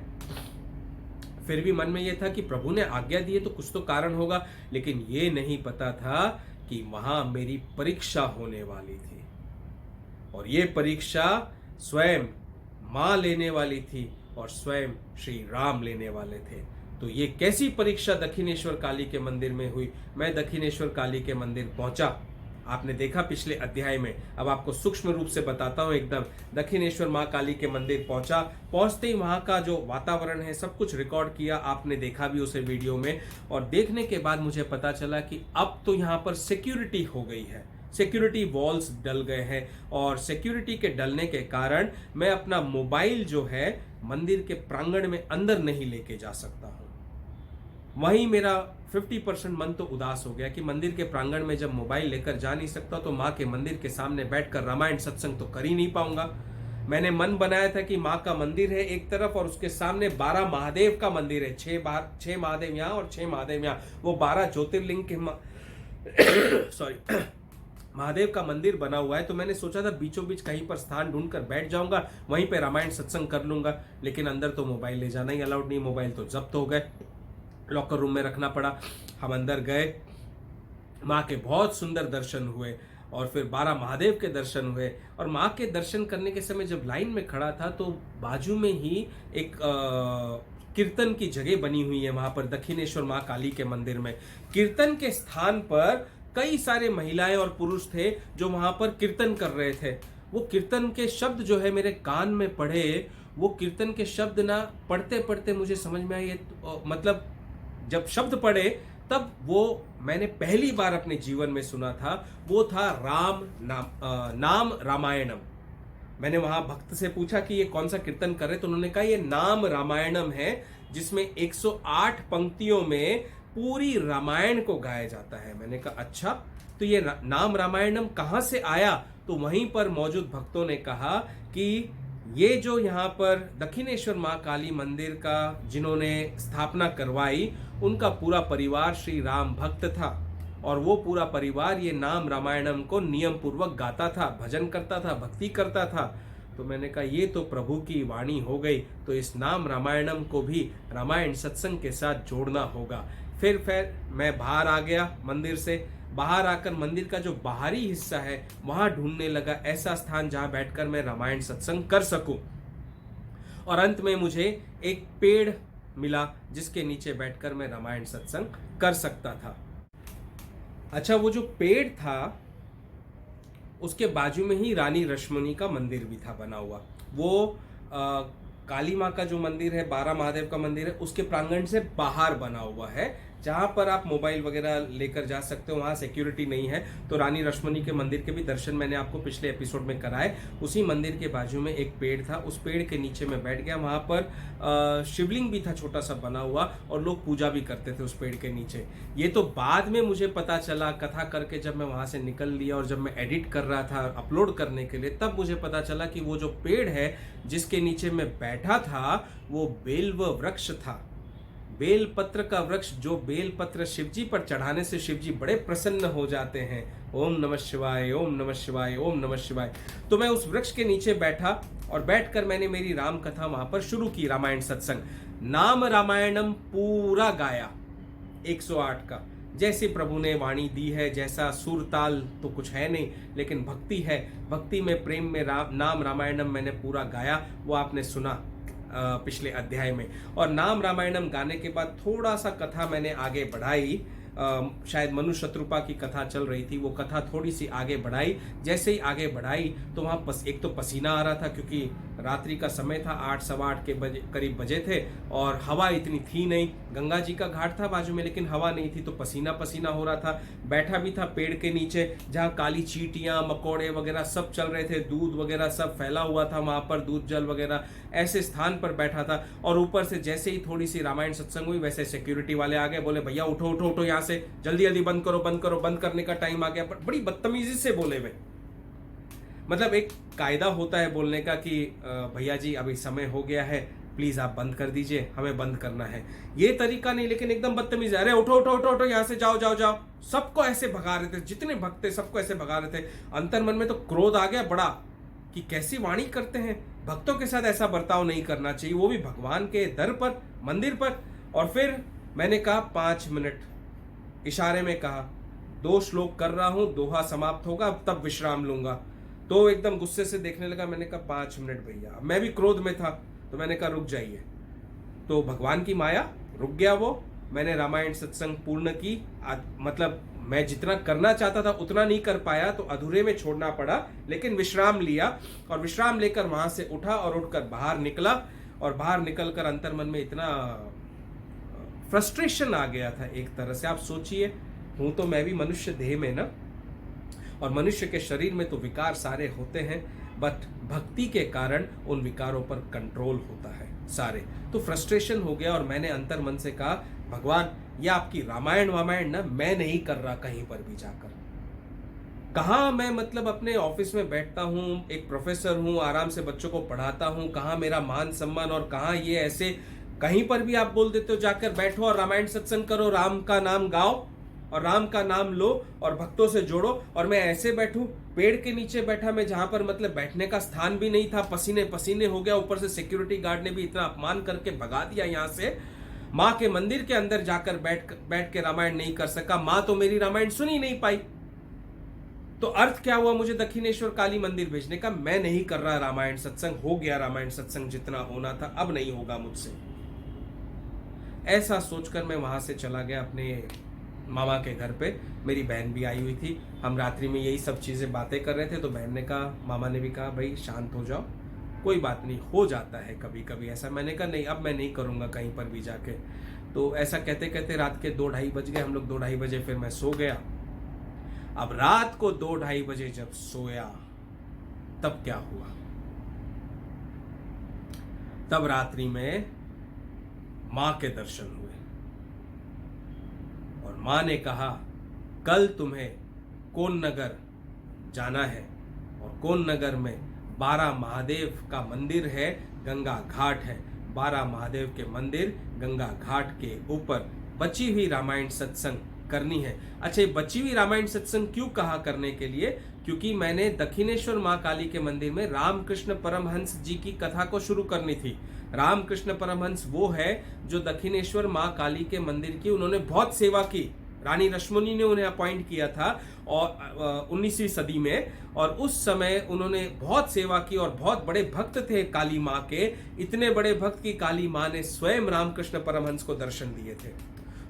फिर भी मन में यह था कि प्रभु ने आज्ञा दी है तो कुछ तो कारण होगा, लेकिन ये नहीं पता था कि वहां मेरी परीक्षा होने वाली थी। और ये परीक्षा स्वयं मां लेने वाली थी और स्वयं श्री राम लेने वाले थे। तो ये कैसी परीक्षा दक्षिणेश्वर काली के मंदिर में हुई। मैं दक्षिणेश्वर काली के मंदिर पहुंचा, आपने देखा पिछले अध्याय में, अब आपको सूक्ष्म रूप से बताता हूं एकदम। दक्षिणेश्वर मां काली के मंदिर पहुंचा, पहुंचते ही वहां का जो वातावरण है सब कुछ रिकॉर्ड किया, आपने देखा भी उसे वीडियो में। और देखने के बाद मुझे पता चला कि अब तो यहां पर सिक्योरिटी हो गई है, सिक्योरिटी वॉल्स डल गए हैं। और सिक्योरिटी के डलने के कारण मैं अपना मोबाइल जो है मंदिर के प्रांगण में अंदर नहीं लेके जा सकता हूं। वहीं मेरा 50% मन तो उदास हो गया कि मंदिर के प्रांगण में जब मोबाइल लेकर जा नहीं सकता तो माँ के मंदिर के सामने बैठकर रामायण सत्संग तो कर ही नहीं पाऊंगा। मैंने मन बनाया था कि माँ का मंदिर है एक तरफ और उसके सामने 12 महादेव का मंदिर है, 6 महादेव यहाँ और 6 महादेव यहाँ। वो 12 ज्योतिर्लिंग के महादेव का मंदिर बना हुआ है। तो मैंने सोचा था बीचों बीच कहीं पर स्थान ढूंढकर बैठ जाऊंगा, वहीं पे रामायण सत्संग कर लूंगा। लेकिन अंदर तो मोबाइल ले जाना ही अलाउड नहीं, मोबाइल तो जब्त हो गए, लॉकर रूम में रखना पड़ा। हम अंदर गए, माँ के बहुत सुंदर दर्शन हुए और फिर 12 महादेव के दर्शन हुए। और माँ के दर्शन करने के समय जब लाइन में खड़ा था तो बाजू में ही एक कीर्तन की जगह बनी हुई है वहां पर दक्षिणेश्वर माँ काली के मंदिर में। कीर्तन के स्थान पर कई सारे महिलाएं और पुरुष थे जो वहां पर कीर्तन कर रहे थे। वो कीर्तन के शब्द जो है मेरे कान में पड़े, वो कीर्तन के शब्द ना पढ़ते पढ़ते मुझे समझ में आए, मतलब जब शब्द पढ़े तब वो मैंने पहली बार अपने जीवन में सुना था, वो था नाम रामायणम। मैंने वहां भक्त से पूछा कि ये कौन सा कीर्तन कर रहे, तो उन्होंने कहा ये नाम रामायणम है, जिसमें 108 पंक्तियों में पूरी रामायण को गाया जाता है। मैंने कहा अच्छा, तो ये नाम रामायणम कहां से आया? तो वहीं पर मौजूद भक्तों ने कहा कि ये जो यहाँ पर दक्षिणेश्वर माँ काली मंदिर का जिन्होंने स्थापना करवाई, उनका पूरा परिवार श्री राम भक्त था और वो पूरा परिवार ये नाम रामायणम को नियम पूर्वक गाता था, भजन करता था, भक्ति करता था। तो मैंने कहा ये तो प्रभु की वाणी हो गई, तो इस नाम रामायणम को भी रामायण सत्संग के साथ जोड़ना होगा। फिर मैं बाहर आ गया मंदिर से। बाहर आकर मंदिर का जो बाहरी हिस्सा है वहां ढूंढने लगा ऐसा स्थान जहां बैठकर मैं रामायण सत्संग कर सकूं। और अंत में मुझे एक पेड़ मिला जिसके नीचे बैठकर मैं रामायण सत्संग कर सकता था। अच्छा, वो जो पेड़ था उसके बाजू में ही रानी रश्मनी का मंदिर भी था बना हुआ। वो काली माँ का जो मंदिर है, 12 महादेव का मंदिर है, उसके प्रांगण से बाहर बना हुआ है, जहाँ पर आप मोबाइल वगैरह लेकर जा सकते हो। वहाँ सिक्योरिटी नहीं है। तो रानी रश्मनी के मंदिर के भी दर्शन मैंने आपको पिछले एपिसोड में कराए। उसी मंदिर के बाजू में एक पेड़ था, उस पेड़ के नीचे मैं बैठ गया। वहाँ पर शिवलिंग भी था छोटा सा बना हुआ, और लोग पूजा भी करते थे उस पेड़ के नीचे। ये तो बाद में मुझे पता चला कथा करके, जब मैं वहाँ से निकल लिया और जब मैं एडिट कर रहा था अपलोड करने के लिए, तब मुझे पता चला कि वो जो पेड़ है जिसके नीचे मैं बैठा था वो बेल्व वृक्ष था। बेल पत्र का वृक्ष, जो बेल पत्र शिवजी पर चढ़ाने से शिवजी बड़े प्रसन्न हो जाते हैं। ओम नमः शिवाय, ओम नमः शिवाय, ओम नमः शिवाय। तो मैं उस वृक्ष के नीचे बैठा और बैठकर मैंने मेरी राम कथा वहां पर शुरू की, रामायण सत्संग। नाम रामायणम पूरा गाया 108 का, जैसे प्रभु ने वाणी दी है। जैसा सुर ताल तो कुछ है नहीं, लेकिन भक्ति है। भक्ति में, प्रेम में नाम रामायणम मैंने पूरा गाया, वो आपने सुना पिछले अध्याय में। और नाम रामायणम गाने के बाद थोड़ा सा कथा मैंने आगे बढ़ाई। शायद मनु शत्रुपा की कथा चल रही थी, वो कथा थोड़ी सी आगे बढ़ाई। जैसे ही आगे बढ़ाई तो वहाँ एक तो पसीना आ रहा था, क्योंकि रात्रि का समय था, 8 सवा 8 के करीब बजे थे, और हवा इतनी थी नहीं। गंगा जी का घाट था बाजू में, लेकिन हवा नहीं थी, तो पसीना पसीना हो रहा था। बैठा भी था पेड़ के नीचे, जहाँ काली चींटियाँ, मकोड़े वगैरह सब चल रहे थे, दूध वगैरह सब फैला हुआ था वहाँ पर, दूध जल वगैरह, ऐसे स्थान पर बैठा था। और ऊपर से जैसे ही थोड़ी सी रामायण सत्संग हुई, वैसे सिक्योरिटी वाले आ गए, बोले भैया उठो उठो उठो यहाँ से, जल्दी जल्दी बंद करो बंद करो, बंद करने का टाइम आ गया। बड़ी बदतमीजी से बोले वे। मतलब एक कायदा होता है बोलने का कि भैया जी अभी समय हो गया है, प्लीज आप बंद कर दीजिए, हमें बंद करना है। ये तरीका नहीं, लेकिन एकदम बदतमीज है। अरे उठो उठो उठो उठो यहाँ से, जाओ जाओ जाओ। सबको ऐसे भगा रहे थे, जितने भक्त थे सबको ऐसे भगा रहे थे। अंतर मन में तो क्रोध आ गया बड़ा, कि कैसी वाणी करते हैं, भक्तों के साथ ऐसा बर्ताव नहीं करना चाहिए, वो भी भगवान के दर पर, मंदिर पर। और फिर मैंने कहा 5 मिनट, इशारे में कहा, 2 श्लोक कर रहा हूं, दोहा समाप्त होगा, तब विश्राम लूंगा। तो एकदम गुस्से से देखने लगा। मैंने कहा 5 मिनट भैया। मैं भी क्रोध में था, तो मैंने कहा रुक जाइए। तो भगवान की माया, रुक गया वो। मैंने रामायण सत्संग पूर्ण की। मतलब मैं जितना करना चाहता था उतना नहीं कर पाया, तो अधूरे में छोड़ना पड़ा, लेकिन विश्राम लिया। और विश्राम लेकर वहां से उठा और उठकर बाहर निकला। और बाहर निकलकर अंतर मन में इतना फ्रस्ट्रेशन आ गया था एक तरह से। आप सोचिए, हूं तो मैं भी मनुष्य देह में ना, और मनुष्य के शरीर में तो विकार सारे होते हैं, बट भक्ति के कारण उन विकारों पर कंट्रोल होता है सारे। तो फ्रस्ट्रेशन हो गया, और मैंने अंतर मन से कहा भगवान, ये आपकी रामायण वामायण ना मैं नहीं कर रहा कहीं पर भी जाकर। कहाँ मैं मतलब अपने ऑफिस में बैठता हूँ, एक प्रोफेसर हूँ, आराम से बच्चों को पढ़ाता हूँ, कहाँ मेरा मान सम्मान, और कहाँ ये ऐसे कहीं पर भी आप बोल देते हो जाकर बैठो और रामायण सत्संग करो, राम का नाम गाओ और राम का नाम लो और भक्तों से जोड़ो। और मैं ऐसे बैठूं, पेड़ के नीचे बैठा मैं, जहां पर मतलब बैठने का स्थान भी नहीं था, पसीने पसीने हो गया। ऊपर से सिक्योरिटी गार्ड ने भी इतना अपमान करके भगा दिया यहाँ से। माँ के मंदिर के अंदर जाकर बैठ के रामायण नहीं कर सका। माँ तो मेरी रामायण सुन ही नहीं पाई। तो अर्थ क्या हुआ मुझे दक्षिणेश्वर काली मंदिर भेजने का? मैं नहीं कर रहा रामायण सत्संग, हो गया रामायण सत्संग जितना होना था, अब नहीं होगा मुझसे। ऐसा सोचकर मैं वहां से चला गया अपने मामा के घर पे। मेरी बहन भी आई हुई थी, हम रात्रि में यही सब चीजें बातें कर रहे थे। तो बहन ने कहा, मामा ने भी कहा, भाई शांत हो जाओ, कोई बात नहीं, हो जाता है कभी कभी ऐसा। मैंने कहा नहीं, अब मैं नहीं करूंगा कहीं पर भी जाके। तो ऐसा कहते कहते रात के 2-2:30 बज गए। हम लोग 2-2:30 बजे फिर मैं सो गया। अब रात को 2-2:30 बजे जब सोया, तब क्या हुआ? तब रात्रि में मां के दर्शन हुए, और मां ने कहा, कल तुम्हें कौन नगर जाना है, और कौन नगर में 12 महादेव का मंदिर है, गंगा घाट है। 12 महादेव के मंदिर गंगा घाट के ऊपर बची हुई रामायण सत्संग करनी है। अच्छा, ये बची हुई रामायण सत्संग क्यों कहा करने के लिए? क्योंकि मैंने दक्षिणेश्वर मां काली के मंदिर में रामकृष्ण परमहंस जी की कथा को शुरू करनी थी। रामकृष्ण परमहंस वो है जो दक्षिणेश्वर मां काली के मंदिर की उन्होंने बहुत सेवा की, रानी रश्मनी ने उन्हें अपॉइंट किया था और 19वीं सदी में, और उस समय उन्होंने बहुत सेवा की और बहुत बड़े भक्त थे काली माँ के। इतने बड़े भक्त की काली माँ ने स्वयं रामकृष्ण परमहंस को दर्शन दिए थे,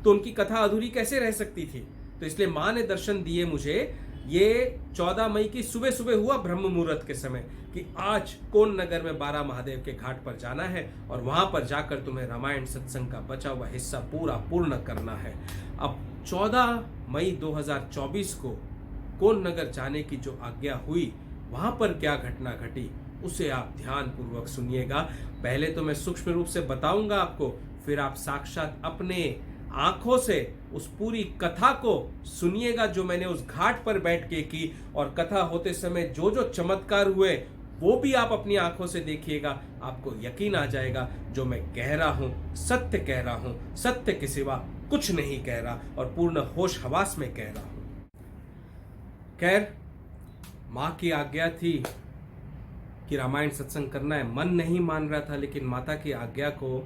तो उनकी कथा अधूरी कैसे रह सकती थी। तो इसलिए माँ ने दर्शन दिए मुझे। ये 14 मई की सुबह सुबह हुआ ब्रह्म मुहूर्त के समय कि आज कोन नगर में 12 महादेव के घाट पर जाना है और वहां पर जाकर तुम्हें रामायण सत्संग का बचा हुआ हिस्सा पूर्ण करना है। अब 14 मई 2024 को कोन नगर जाने की जो आज्ञा हुई, वहां पर क्या घटना घटी उसे आप ध्यान पूर्वक सुनिएगा। पहले तो मैं सूक्ष्म रूप से बताऊंगा आपको, फिर आप साक्षात अपने आंखों से उस पूरी कथा को सुनिएगा जो मैंने उस घाट पर बैठ के की, और कथा होते समय जो जो चमत्कार हुए वो भी आप अपनी आंखों से देखिएगा। आपको यकीन आ जाएगा जो मैं कह रहा हूं सत्य कह रहा हूं, सत्य के सिवा कुछ नहीं कह रहा और पूर्ण होश हवास में कह रहा हूं। खैर, मां की आज्ञा थी कि रामायण सत्संग करना है, मन नहीं मान रहा था, लेकिन माता की आज्ञा को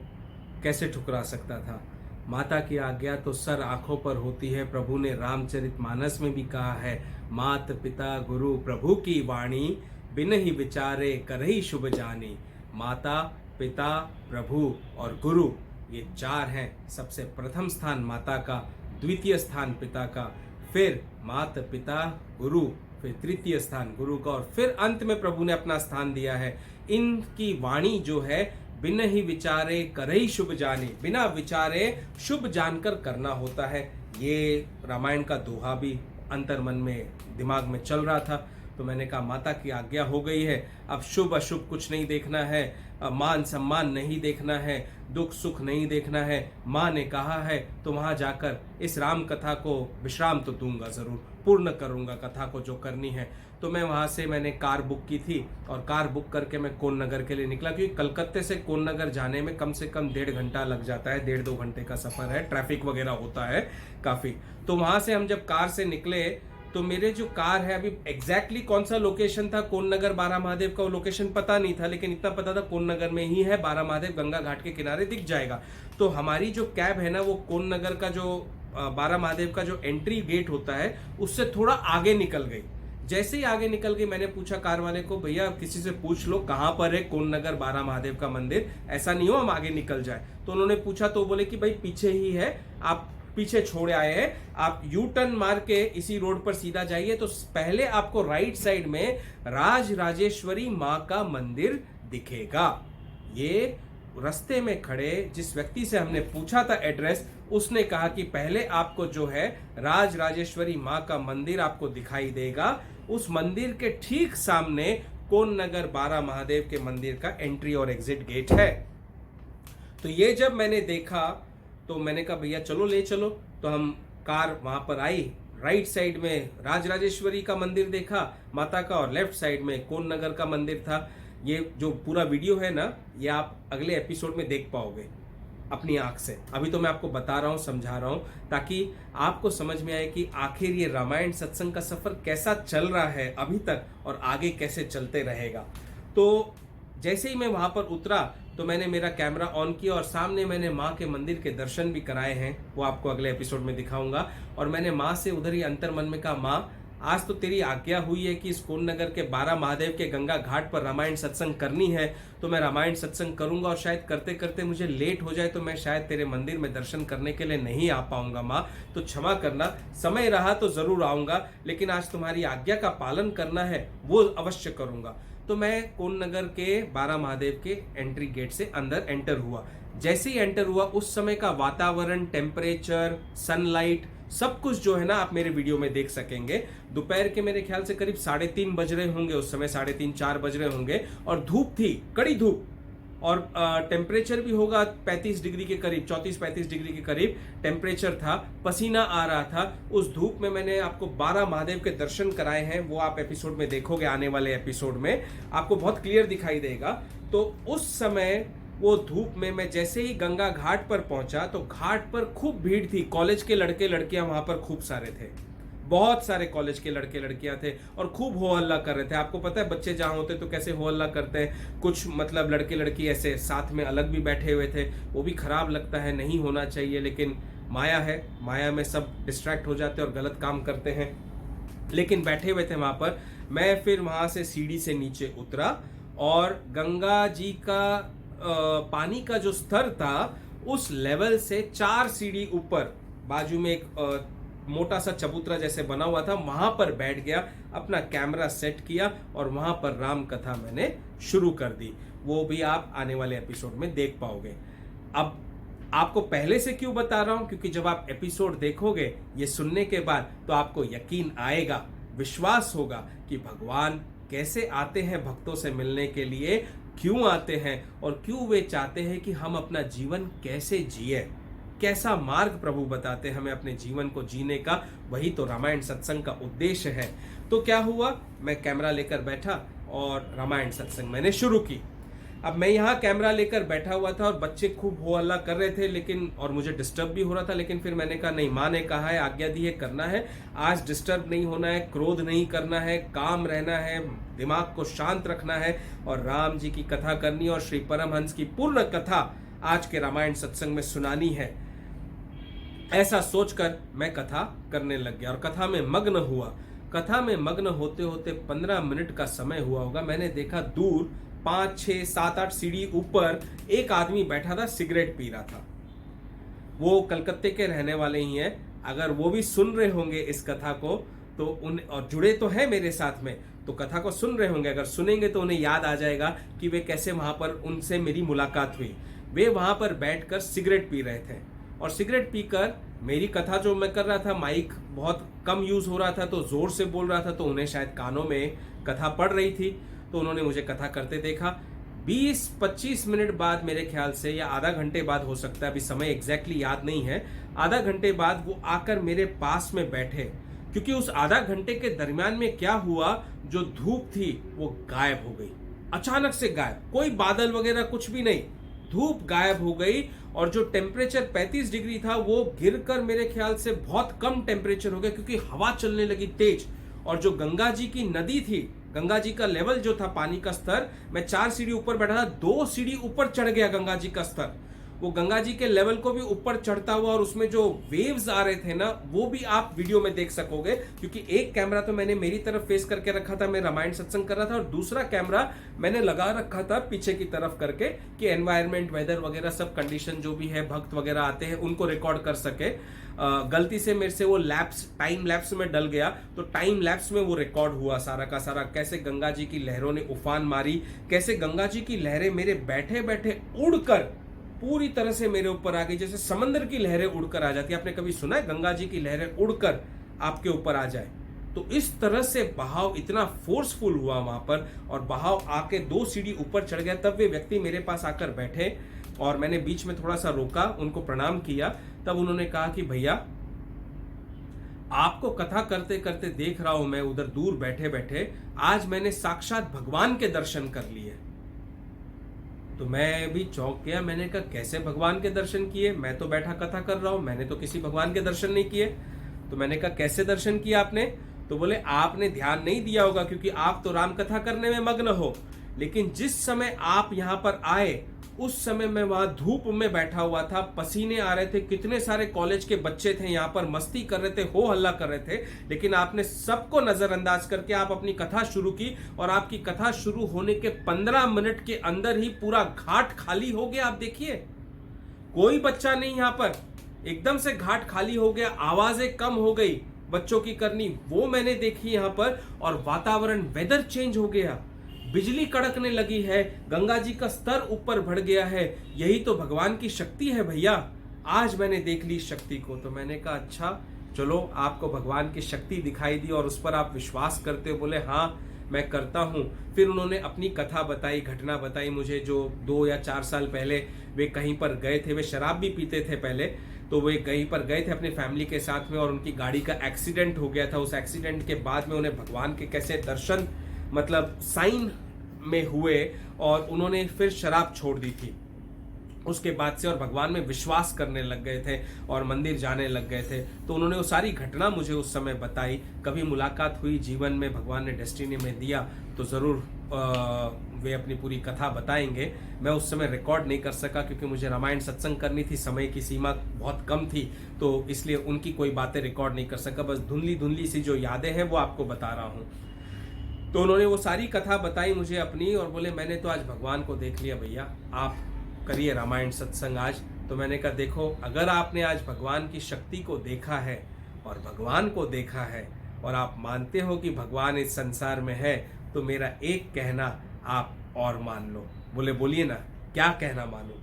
कैसे ठुकरा सकता था। माता की आज्ञा तो सर आंखों पर होती है। प्रभु ने रामचरितमानस में भी कहा है, मात पिता गुरु प्रभु की वाणी, बिन ही विचारे करही शुभ जानी। माता, पिता, प्रभु और गुरु, ये चार हैं। सबसे प्रथम स्थान माता का, द्वितीय स्थान पिता का, फिर माता पिता गुरु, फिर तृतीय स्थान गुरु का, और फिर अंत में प्रभु ने अपना स्थान दिया है। इनकी वाणी जो है, बिन ही विचारे करही शुभ जानी, बिना विचारे शुभ जानकर करना होता है। ये रामायण का दोहा भी अंतर मन में दिमाग में चल रहा था, तो मैंने कहा माता की आज्ञा हो गई है, अब शुभ अशुभ कुछ नहीं देखना है, मान सम्मान नहीं देखना है, दुख सुख नहीं देखना है। माँ ने कहा है तो वहां जाकर इस राम कथा को विश्राम तो दूंगा, जरूर पूर्ण करूंगा कथा को जो करनी है। तो मैं वहां से मैंने कार बुक की थी और कार बुक करके मैं कोन नगर के लिए निकला, क्योंकि कलकत्ते से कोन नगर जाने में कम से कम 1.5 घंटा लग जाता है, 1.5-2 घंटे का सफर है, ट्रैफिक वगैरह होता है काफी। तो वहां से हम जब कार से निकले तो मेरे जो कार है, अभी एग्जैक्टली कौन सा लोकेशन था कोन नगर 12 महादेव का, वो लोकेशन पता नहीं था, लेकिन इतना पता था कोन नगर में ही है, 12 महादेव गंगा घाट के किनारे दिख जाएगा। तो हमारी जो कैब है ना, वो कोन नगर का जो 12 महादेव का जो एंट्री गेट होता है उससे थोड़ा आगे निकल गई। जैसे ही आगे निकल गई, मैंने पूछा कार वाले को, भैया किसी से पूछ लो कहाँ पर है कोन नगर 12 महादेव का मंदिर, ऐसा नहीं हो हम आगे निकल जाए। तो उन्होंने पूछा तो बोले कि भाई पीछे ही है, आप पीछे छोड़े आए हैं, आप यू टर्न मार के इसी रोड पर सीधा जाइए तो पहले आपको राइट साइड में राज राजेश्वरी माँ का मंदिर दिखेगा। ये रास्ते में खड़े जिस व्यक्ति से हमने पूछा था एड्रेस, उसने कहा कि पहले आपको जो है राज राजेश्वरी माँ का मंदिर आपको दिखाई देगा, उस मंदिर के ठीक सामने कोन नगर 12 महादेव के मंदिर का एंट्री और एग्जिट गेट है। तो ये जब मैंने देखा तो मैंने कहा भैया चलो ले चलो। तो हम कार वहां पर आई, राइट साइड में राजराजेश्वरी का मंदिर देखा माता का, और लेफ्ट साइड में कोन नगर का मंदिर था। ये जो पूरा वीडियो है ना, ये आप अगले एपिसोड में देख पाओगे अपनी आंख से। अभी तो मैं आपको बता रहा हूँ, समझा रहा हूँ, ताकि आपको समझ में आए कि आखिर ये रामायण सत्संग का सफर कैसा चल रहा है अभी तक और आगे कैसे चलते रहेगा। तो जैसे ही मैं वहां पर उतरा तो मैंने मेरा कैमरा ऑन किया और सामने मैंने माँ के मंदिर के दर्शन भी कराए हैं, वो आपको अगले एपिसोड में दिखाऊंगा। और मैंने माँ से उधर ही अंतर मन में कहा, माँ आज तो तेरी आज्ञा हुई है कि इस कोन नगर के 12 महादेव के गंगा घाट पर रामायण सत्संग करनी है, तो मैं रामायण सत्संग करूंगा, और शायद करते करते मुझे लेट हो जाए तो मैं शायद तेरे मंदिर में दर्शन करने के लिए नहीं आ पाऊंगा माँ, तो क्षमा करना, समय रहा तो जरूर आऊंगा, लेकिन आज तुम्हारी आज्ञा का पालन करना है वो अवश्य करूंगा। तो मैं कोन नगर के 12 महादेव के एंट्री गेट से अंदर एंटर हुआ। जैसे ही एंटर हुआ उस समय का वातावरण, टेम्परेचर, सनलाइट, सब कुछ जो है ना आप मेरे वीडियो में देख सकेंगे। दोपहर के मेरे ख्याल से करीब 3:30 बज रहे होंगे, उस समय 3:30-4 बज रहे होंगे, और धूप थी, कड़ी धूप, और टेम्परेचर भी होगा 35 डिग्री के करीब, 34-35 डिग्री के करीब टेम्परेचर था, पसीना आ रहा था। उस धूप में मैंने आपको 12 महादेव के दर्शन कराए हैं, वो आप एपिसोड में देखोगे, आने वाले एपिसोड में आपको बहुत क्लियर दिखाई देगा। तो उस समय वो धूप में मैं जैसे ही गंगा घाट पर पहुंचा तो घाट पर खूब भीड़ थी, कॉलेज के लड़के लड़कियां वहां पर खूब सारे थे, बहुत सारे कॉलेज के लड़के लड़कियां थे और खूब हो हल्ला कर रहे थे। आपको पता है बच्चे जहां होते तो कैसे हो हल्ला करते हैं, कुछ लड़के लड़की ऐसे साथ में अलग भी बैठे हुए थे, वो भी खराब लगता है, नहीं होना चाहिए, लेकिन माया है, माया में सब डिस्ट्रैक्ट हो जाते हैं और गलत काम करते हैं। लेकिन बैठे हुए थे वहां पर, मैं फिर वहां से सीढ़ी से नीचे उतरा और गंगा जी का पानी का जो स्तर था उस लेवल से 4 सीढ़ी ऊपर बाजू में एक मोटा सा चबूतरा जैसे बना हुआ था, वहां पर बैठ गया, अपना कैमरा सेट किया और वहां पर राम कथा मैंने शुरू कर दी। वो भी आप आने वाले एपिसोड में देख पाओगे। अब आपको पहले से क्यों बता रहा हूं, क्योंकि जब आप एपिसोड देखोगे ये सुनने के बाद तो आपको यकीन आएगा, विश्वास होगा कि भगवान कैसे आते हैं भक्तों से मिलने के लिए, क्यों आते हैं और क्यों वे चाहते हैं कि हम अपना जीवन कैसे जिए, कैसा मार्ग प्रभु बताते हैं हमें अपने जीवन को जीने का। वही तो रामायण सत्संग का उद्देश्य है। तो क्या हुआ, मैं कैमरा लेकर बैठा और रामायण सत्संग मैंने शुरू की। अब मैं यहाँ कैमरा लेकर बैठा हुआ था और बच्चे खूब हो हल्ला कर रहे थे, लेकिन और मुझे डिस्टर्ब भी हो रहा था, लेकिन फिर मैंने कहा नहीं, माँ ने कहा है, आज्ञा दी है, करना है, आज डिस्टर्ब नहीं होना है, क्रोध नहीं करना है, काम रहना है, दिमाग को शांत रखना है और राम जी की कथा करनी और श्री परमहंस की पूर्ण कथा आज के रामायण सत्संग में सुनानी है। ऐसा सोचकर मैं कथा करने लग गया और कथा में मग्न हुआ। कथा में मग्न होते होते 15 मिनट का समय हुआ होगा। मैंने देखा दूर 5, 6, 7, 8 सीढ़ी ऊपर एक आदमी बैठा था, सिगरेट पी रहा था। वो कलकत्ते के रहने वाले ही हैं। अगर वो भी सुन रहे होंगे इस कथा को तो उन और जुड़े तो हैं मेरे साथ में, तो कथा को सुन रहे होंगे। अगर सुनेंगे तो उन्हें याद आ जाएगा कि वे कैसे वहां पर उनसे मेरी मुलाकात हुई। वे वहां पर बैठकर सिगरेट पी रहे थे और सिगरेट पीकर मेरी कथा जो मैं कर रहा था, माइक बहुत कम यूज हो रहा था तो जोर से बोल रहा था, तो उन्हें शायद कानों में कथा पड़ रही थी, तो उन्होंने मुझे कथा करते देखा। 20-25 मिनट बाद मेरे ख्याल से, या आधा घंटे बाद हो सकता है, अभी समय एग्जैक्टली याद नहीं है, आधा घंटे बाद वो आकर मेरे पास में बैठे। क्योंकि उस आधा घंटे के दरमियान में क्या हुआ, जो धूप थी वो गायब हो गई, अचानक से गायब, कोई बादल वगैरह कुछ भी नहीं, धूप गायब हो गई। और जो टेम्परेचर 35 डिग्री था वो गिरकर मेरे ख्याल से बहुत कम टेम्परेचर हो गया, क्योंकि हवा चलने लगी तेज। और जो गंगा जी की नदी थी, गंगा जी का लेवल जो था, पानी का स्तर, मैं 4 सीढ़ी ऊपर बैठा था, 2 सीढ़ी ऊपर चढ़ गया गंगा जी का स्तर। वो गंगा जी के लेवल को भी ऊपर चढ़ता हुआ, और उसमें जो वेव्स आ रहे थे ना, वो भी आप वीडियो में देख सकोगे। क्योंकि एक कैमरा तो मैंने मेरी तरफ फेस करके रखा था, मैं रामायण सत्संग कर रहा था, और दूसरा कैमरा मैंने लगा रखा था पीछे की तरफ करके, कि एनवायरमेंट, वेदर वगैरह सब कंडीशन जो भी है, भक्त वगैरह आते हैं उनको रिकॉर्ड कर सके। गलती से मेरे से वो टाइम लैप्स में डल गया, तो टाइम लैप्स में वो रिकॉर्ड हुआ सारा का सारा, कैसे गंगा जी की लहरों ने उफान मारी, कैसे गंगा जी की लहरें मेरे बैठे बैठे उड़कर पूरी तरह से मेरे ऊपर आ गई, जैसे समंदर की लहरें उड़कर आ जाती है। आपने कभी सुना है गंगा जी की लहरें उड़कर आपके ऊपर आ जाए? तो इस तरह से बहाव इतना फोर्सफुल हुआ वहां पर, और बहाव आके 2 सीढ़ी ऊपर चढ़ गया। तब वे व्यक्ति मेरे पास आकर बैठे और मैंने बीच में थोड़ा सा रोका, उनको प्रणाम किया। तब उन्होंने कहा कि भैया, आपको कथा करते करते देख रहा हूं मैं उधर दूर बैठे बैठे, आज मैंने साक्षात भगवान के दर्शन कर लिए। तो मैं भी चौंक गया। मैंने कहा कैसे भगवान के दर्शन किए? मैं तो बैठा कथा कर रहा हूं, मैंने तो किसी भगवान के दर्शन नहीं किए। तो मैंने कहा कैसे दर्शन किया आपने? तो बोले आपने ध्यान नहीं दिया होगा, क्योंकि आप तो राम कथा करने में मग्न हो, लेकिन जिस समय आप यहां पर आए उस समय मैं वहां धूप में बैठा हुआ था, पसीने आ रहे थे, कितने सारे कॉलेज के बच्चे थे यहां पर, मस्ती कर रहे थे, हो हल्ला कर रहे थे, लेकिन आपने सबको नजरअंदाज करके आप अपनी कथा शुरू की। और आपकी कथा शुरू होने के 15 मिनट के अंदर ही पूरा घाट खाली हो गया। आप देखिए, कोई बच्चा नहीं यहां पर, एकदम से घाट खाली हो गया, आवाजें कम हो गई बच्चों की करनी, वो मैंने देखी यहां पर। और वातावरण, वेदर चेंज हो गया, बिजली कड़कने लगी है, गंगा जी का स्तर ऊपर बढ़ गया है। यही तो भगवान की शक्ति है भैया। आज मैंने देख ली शक्ति को। तो मैंने कहा अच्छा, चलो आपको भगवान की शक्ति दिखाई दी और उस पर आप विश्वास करते हो? बोले हाँ मैं करता हूं। फिर उन्होंने अपनी कथा बताई, घटना बताई मुझे, जो 2 या 4 साल पहले वे कहीं पर गए थे। वे शराब भी पीते थे पहले, तो वे कहीं पर गए थे अपनी फैमिली के साथ में, और उनकी गाड़ी का एक्सीडेंट हो गया था। उस एक्सीडेंट के बाद में उन्हें भगवान के कैसे दर्शन, मतलब साइन में हुए, और उन्होंने फिर शराब छोड़ दी थी उसके बाद से, और भगवान में विश्वास करने लग गए थे और मंदिर जाने लग गए थे। तो उन्होंने वो सारी घटना मुझे उस समय बताई। कभी मुलाकात हुई जीवन में, भगवान ने डेस्टिनी में दिया तो जरूर वे अपनी पूरी कथा बताएंगे। मैं उस समय रिकॉर्ड नहीं कर सका क्योंकि मुझे रामायण सत्संग करनी थी, समय की सीमा बहुत कम थी, तो इसलिए उनकी कोई बातें रिकॉर्ड नहीं कर सका। बस धुंधली धुंधली सी जो यादें हैं वो आपको बता रहा हूँ। तो उन्होंने वो सारी कथा बताई मुझे अपनी और बोले मैंने तो आज भगवान को देख लिया भैया, आप करिए रामायण सत्संग आज। तो मैंने कहा देखो, अगर आपने आज भगवान की शक्ति को देखा है और भगवान को देखा है और आप मानते हो कि भगवान इस संसार में है, तो मेरा एक कहना आप और मान लो। बोले बोलिए ना, क्या कहना मानूं?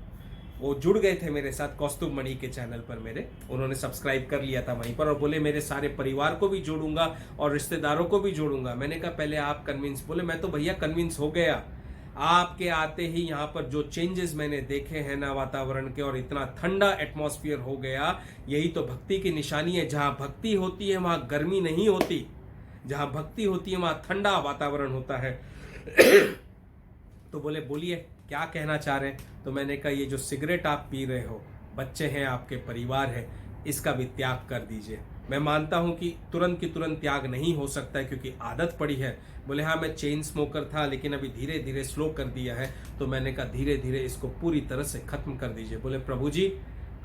वो जुड़ गए थे मेरे साथ कौस्तुभ मणि के चैनल पर मेरे, उन्होंने सब्सक्राइब कर लिया था वहीं पर और बोले मेरे सारे परिवार को भी जोड़ूंगा और रिश्तेदारों को भी जोड़ूंगा। मैंने कहा पहले आप कन्विंस। बोले मैं तो भैया कन्विंस हो गया, आपके आते ही यहाँ पर जो चेंजेस मैंने देखे हैं ना वातावरण के, और इतना ठंडा एटमॉस्फेयर हो गया। यही तो भक्ति की निशानी है, जहाँ भक्ति होती है वहाँ गर्मी नहीं होती, जहाँ भक्ति होती है वहाँ ठंडा वातावरण होता है। तो बोले बोलिए क्या कहना चाह रहे हैं? तो मैंने कहा ये जो सिगरेट आप पी रहे हो, बच्चे हैं आपके, परिवार है, इसका भी त्याग कर दीजिए। मैं मानता हूं कि तुरंत की तुरंत त्याग नहीं हो सकता है क्योंकि आदत पड़ी है। बोले हाँ मैं चेन स्मोकर था लेकिन अभी धीरे धीरे स्लो कर दिया है। तो मैंने कहा धीरे धीरे इसको पूरी तरह से खत्म कर दीजिए। बोले प्रभु जी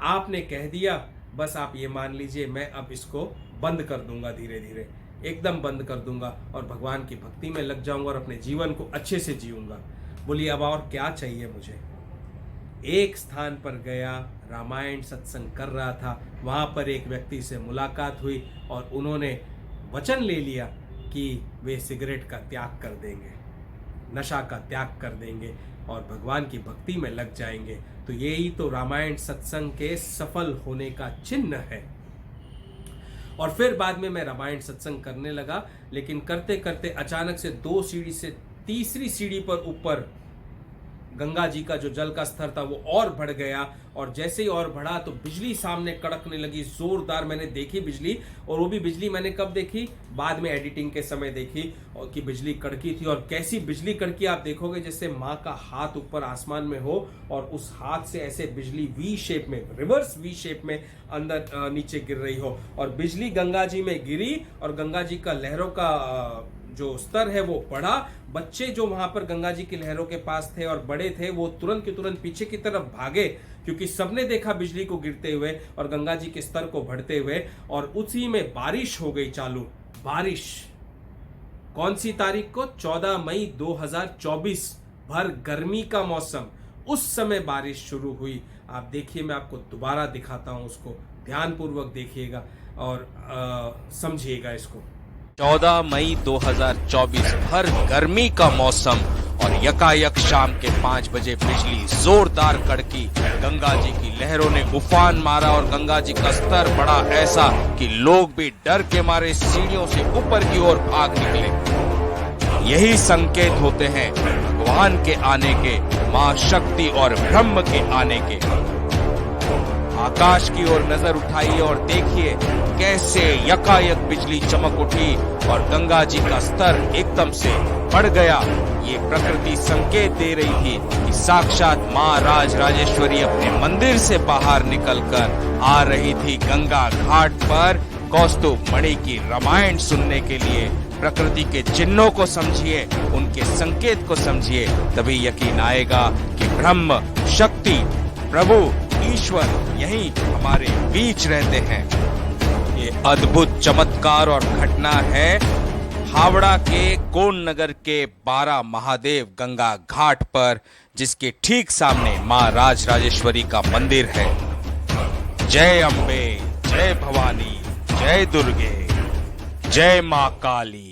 आपने कह दिया, बस आप ये मान लीजिए मैं अब इसको बंद कर दूंगा, धीरे धीरे एकदम बंद कर दूंगा और भगवान की भक्ति में लग जाऊंगा और अपने जीवन को अच्छे से जीऊंगा। बोलिए अब और क्या चाहिए मुझे? एक स्थान पर गया, रामायण सत्संग कर रहा था, वहां पर एक व्यक्ति से मुलाकात हुई और उन्होंने वचन ले लिया कि वे सिगरेट का त्याग कर देंगे, नशा का त्याग कर देंगे और भगवान की भक्ति में लग जाएंगे। तो यही तो रामायण सत्संग के सफल होने का चिन्ह है। और फिर बाद में मैं रामायण सत्संग करने लगा, लेकिन करते करते अचानक से 2 सीढ़ी से तीसरी सीढ़ी पर ऊपर गंगा जी का जो जल का स्तर था वो और बढ़ गया और जैसे ही और बढ़ा तो बिजली सामने कड़कने लगी, जोरदार मैंने देखी बिजली। और वो भी बिजली मैंने कब देखी? बाद में एडिटिंग के समय देखी और कि बिजली कड़की थी। और कैसी बिजली कड़की आप देखोगे जैसे माँ का हाथ ऊपर आसमान में हो और उस हाथ से ऐसे बिजली वी शेप में, रिवर्स वी शेप में अंदर नीचे गिर रही हो। और बिजली गंगा जी में गिरी और गंगा जी का लहरों का जो स्तर है वो बढ़ा। बच्चे जो वहां पर गंगा जी की लहरों के पास थे और बड़े थे वो तुरंत के तुरंत पीछे की तरफ भागे क्योंकि सबने देखा बिजली को गिरते हुए और गंगा जी के स्तर को बढ़ते हुए। और उसी में बारिश हो गई चालू। बारिश कौन सी तारीख को? 14 मई 2024, भर गर्मी का मौसम, उस समय बारिश शुरू हुई। आप देखिए, मैं आपको दोबारा दिखाता हूं, उसको ध्यानपूर्वक देखिएगा और समझिएगा इसको। 14 मई 2024, भर गर्मी का मौसम और यकायक शाम के 5 बजे बिजली जोरदार कड़की। गंगा जी की लहरों ने उफान मारा और गंगा जी का स्तर बढ़ा ऐसा कि लोग भी डर के मारे सीढ़ियों से ऊपर की ओर भाग निकले। यही संकेत होते हैं भगवान के आने के, मां शक्ति और ब्रह्म के आने के। आकाश की ओर नजर उठाइए और देखिए कैसे यकायक बिजली चमक उठी और गंगा जी का स्तर एकदम से बढ़ गया। ये प्रकृति संकेत दे रही थी कि साक्षात मां राज राजेश्वरी अपने मंदिर से बाहर निकलकर आ रही थी गंगा घाट पर कौस्तुभ मणि की रामायण सुनने के लिए। प्रकृति के चिन्हों को समझिए, उनके संकेत को समझिए, तभी यकीन आएगा कि ब्रह्म, शक्ति, प्रभु, ईश्वर यही हमारे बीच रहते हैं। ये अद्भुत चमत्कार और घटना है हावड़ा के कोन नगर के 12 महादेव गंगा घाट पर, जिसके ठीक सामने मां राज राजेश्वरी का मंदिर है। जय अम्बे, जय भवानी, जय दुर्गे, जय मां काली।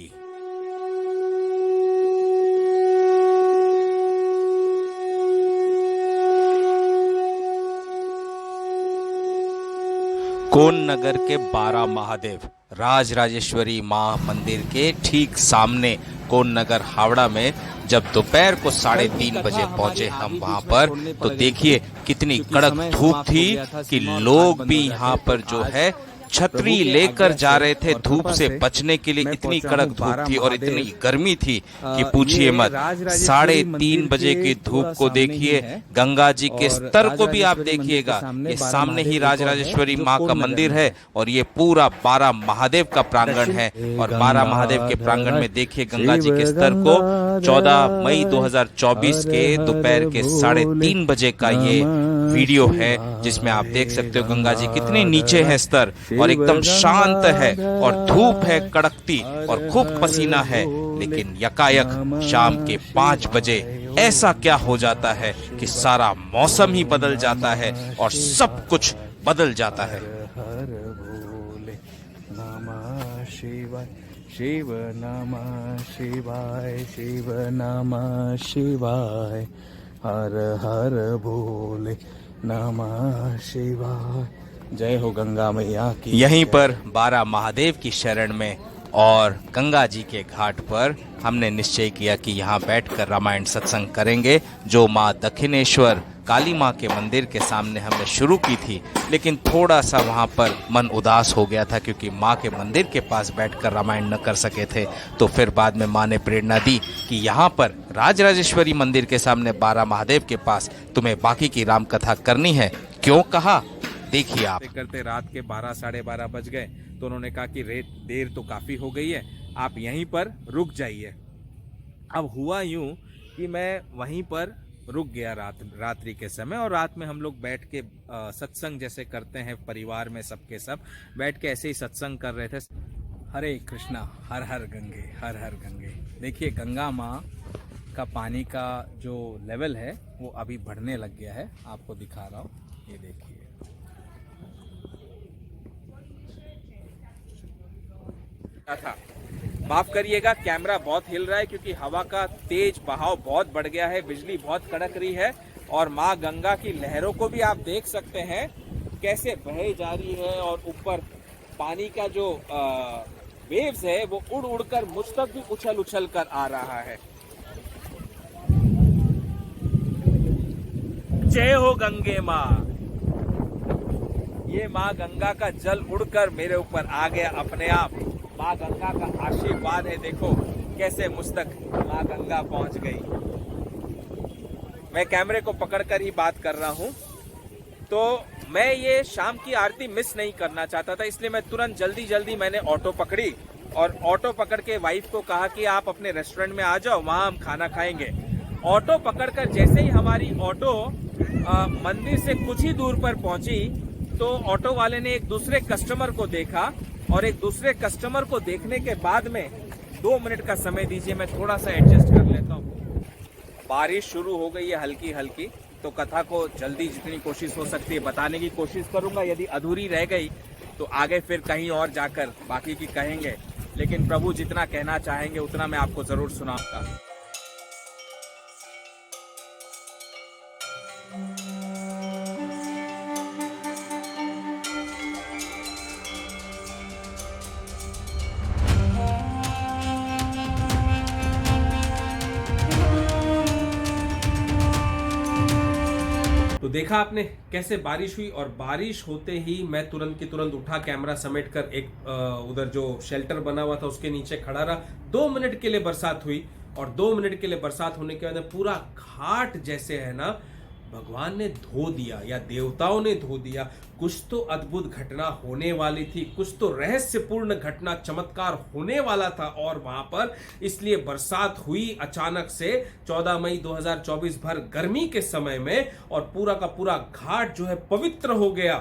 कोन नगर के 12 महादेव राज राजेश्वरी मां मंदिर के ठीक सामने कोन नगर हावड़ा में जब दोपहर को 3:30 बजे पहुंचे हम वहां पर, तो देखिए कितनी कड़क धूप थी कि लोग भी यहाँ पर जो है छतरी लेकर जा रहे थे धूप से बचने के लिए। इतनी कड़क धूप थी और इतनी गर्मी थी कि पूछिए मत। 3:30 बजे की धूप को देखिए, गंगा जी के स्तर को भी आप देखिएगा। ये सामने ही राजराजेश्वरी माँ का मंदिर है और ये पूरा 12 महादेव का प्रांगण है। और 12 महादेव के प्रांगण में देखिए गंगा जी के स्तर को। 14 मई 2024 के दोपहर के 3:30 बजे का ये वीडियो है, जिसमें आप देख सकते हो गंगा जी कितने नीचे है स्तर और एकदम शांत है और धूप है कड़कती और खूब पसीना है। लेकिन यकायक शाम के 5 बजे ऐसा क्या हो जाता है कि सारा मौसम ही बदल जाता है और सब कुछ बदल जाता है। हर भोले नमः शिवाय, शिव नमः शिवाय, शिव नमः शिवाय, हर हर भोले नमः शिवाय। जय हो गंगा मैया की। यहीं पर 12 महादेव की शरण में और गंगा जी के घाट पर हमने निश्चय किया कि यहाँ बैठकर रामायण सत्संग करेंगे, जो माँ दक्षिणेश्वर काली माँ के मंदिर के सामने हमने शुरू की थी। लेकिन थोड़ा सा वहाँ पर मन उदास हो गया था क्योंकि माँ के मंदिर के पास बैठकर रामायण न कर सके थे। तो फिर बाद में माँ ने प्रेरणा दी कि यहाँ पर राजराजेश्वरी मंदिर के सामने 12 महादेव के पास तुम्हें बाकी की राम कथा करनी है। क्यों कहा, देखिए आप। करते रात के 12 साढ़े 12 बज गए तो उन्होंने कहा कि देर तो काफ़ी हो गई है, आप यहीं पर रुक जाइए। अब हुआ यूं कि मैं वहीं पर रुक गया रात्रि के समय, और रात में हम लोग बैठ के सत्संग जैसे करते हैं परिवार में सबके सब बैठ के ऐसे ही सत्संग कर रहे थे। हरे कृष्णा, हर हर गंगे, हर हर गंगे। देखिए गंगा माँ का पानी का जो लेवल है वो अभी बढ़ने लग गया है, आपको दिखा रहा हूँ, ये देखिए। था माफ करिएगा, कैमरा बहुत हिल रहा है क्योंकि हवा का तेज बहाव बहुत बढ़ गया है, बिजली बहुत कड़क रही है और माँ गंगा की लहरों को भी आप देख सकते हैं कैसे बहे जा रही है और ऊपर पानी का जो वेव्स है वो उड़ उड़कर मुझ तक भी उछल उछल कर आ रहा है। जय हो गंगे माँ। ये माँ गंगा का जल उड़कर मेरे ऊपर आ गया अपने आप। माँ गंगा का आशीर्वाद है, देखो कैसे मुझ तक माँ गंगा पहुंच गई। मैं कैमरे को पकड़कर ही बात कर रहा हूं, तो मैं ये शाम की आरती मिस नहीं करना चाहता था, इसलिए मैं तुरंत जल्दी मैंने ऑटो पकड़ी और ऑटो पकड़ के वाइफ को कहा कि आप अपने रेस्टोरेंट में आ जाओ, वहां हम खाना खाएंगे। ऑटो पकड़कर जैसे ही हमारी ऑटो मंदिर से कुछ ही दूर पर पहुंची तो ऑटो वाले ने एक दूसरे कस्टमर को देखा और एक दूसरे कस्टमर को देखने के बाद में 2 मिनट का समय दीजिए, मैं थोड़ा सा एडजस्ट कर लेता हूँ। बारिश शुरू हो गई है हल्की हल्की, तो कथा को जल्दी जितनी कोशिश हो सकती है बताने की कोशिश करूंगा। यदि अधूरी रह गई तो आगे फिर कहीं और जाकर बाकी की कहेंगे, लेकिन प्रभु जितना कहना चाहेंगे उतना मैं आपको जरूर सुनाऊंगा। तो देखा आपने कैसे बारिश हुई, और बारिश होते ही मैं तुरंत की तुरंत उठा, कैमरा समेट कर एक उधर जो शेल्टर बना हुआ था उसके नीचे खड़ा रहा। 2 मिनट के लिए बरसात हुई, और 2 मिनट के लिए बरसात होने के बाद पूरा घाट जैसे है ना भगवान ने धो दिया या देवताओं ने धो दिया। कुछ तो अद्भुत घटना होने वाली थी, कुछ तो रहस्यपूर्ण घटना चमत्कार होने वाला था और वहां पर, इसलिए बरसात हुई अचानक से 14 मई 2024 भर गर्मी के समय में, और पूरा का पूरा घाट जो है पवित्र हो गया,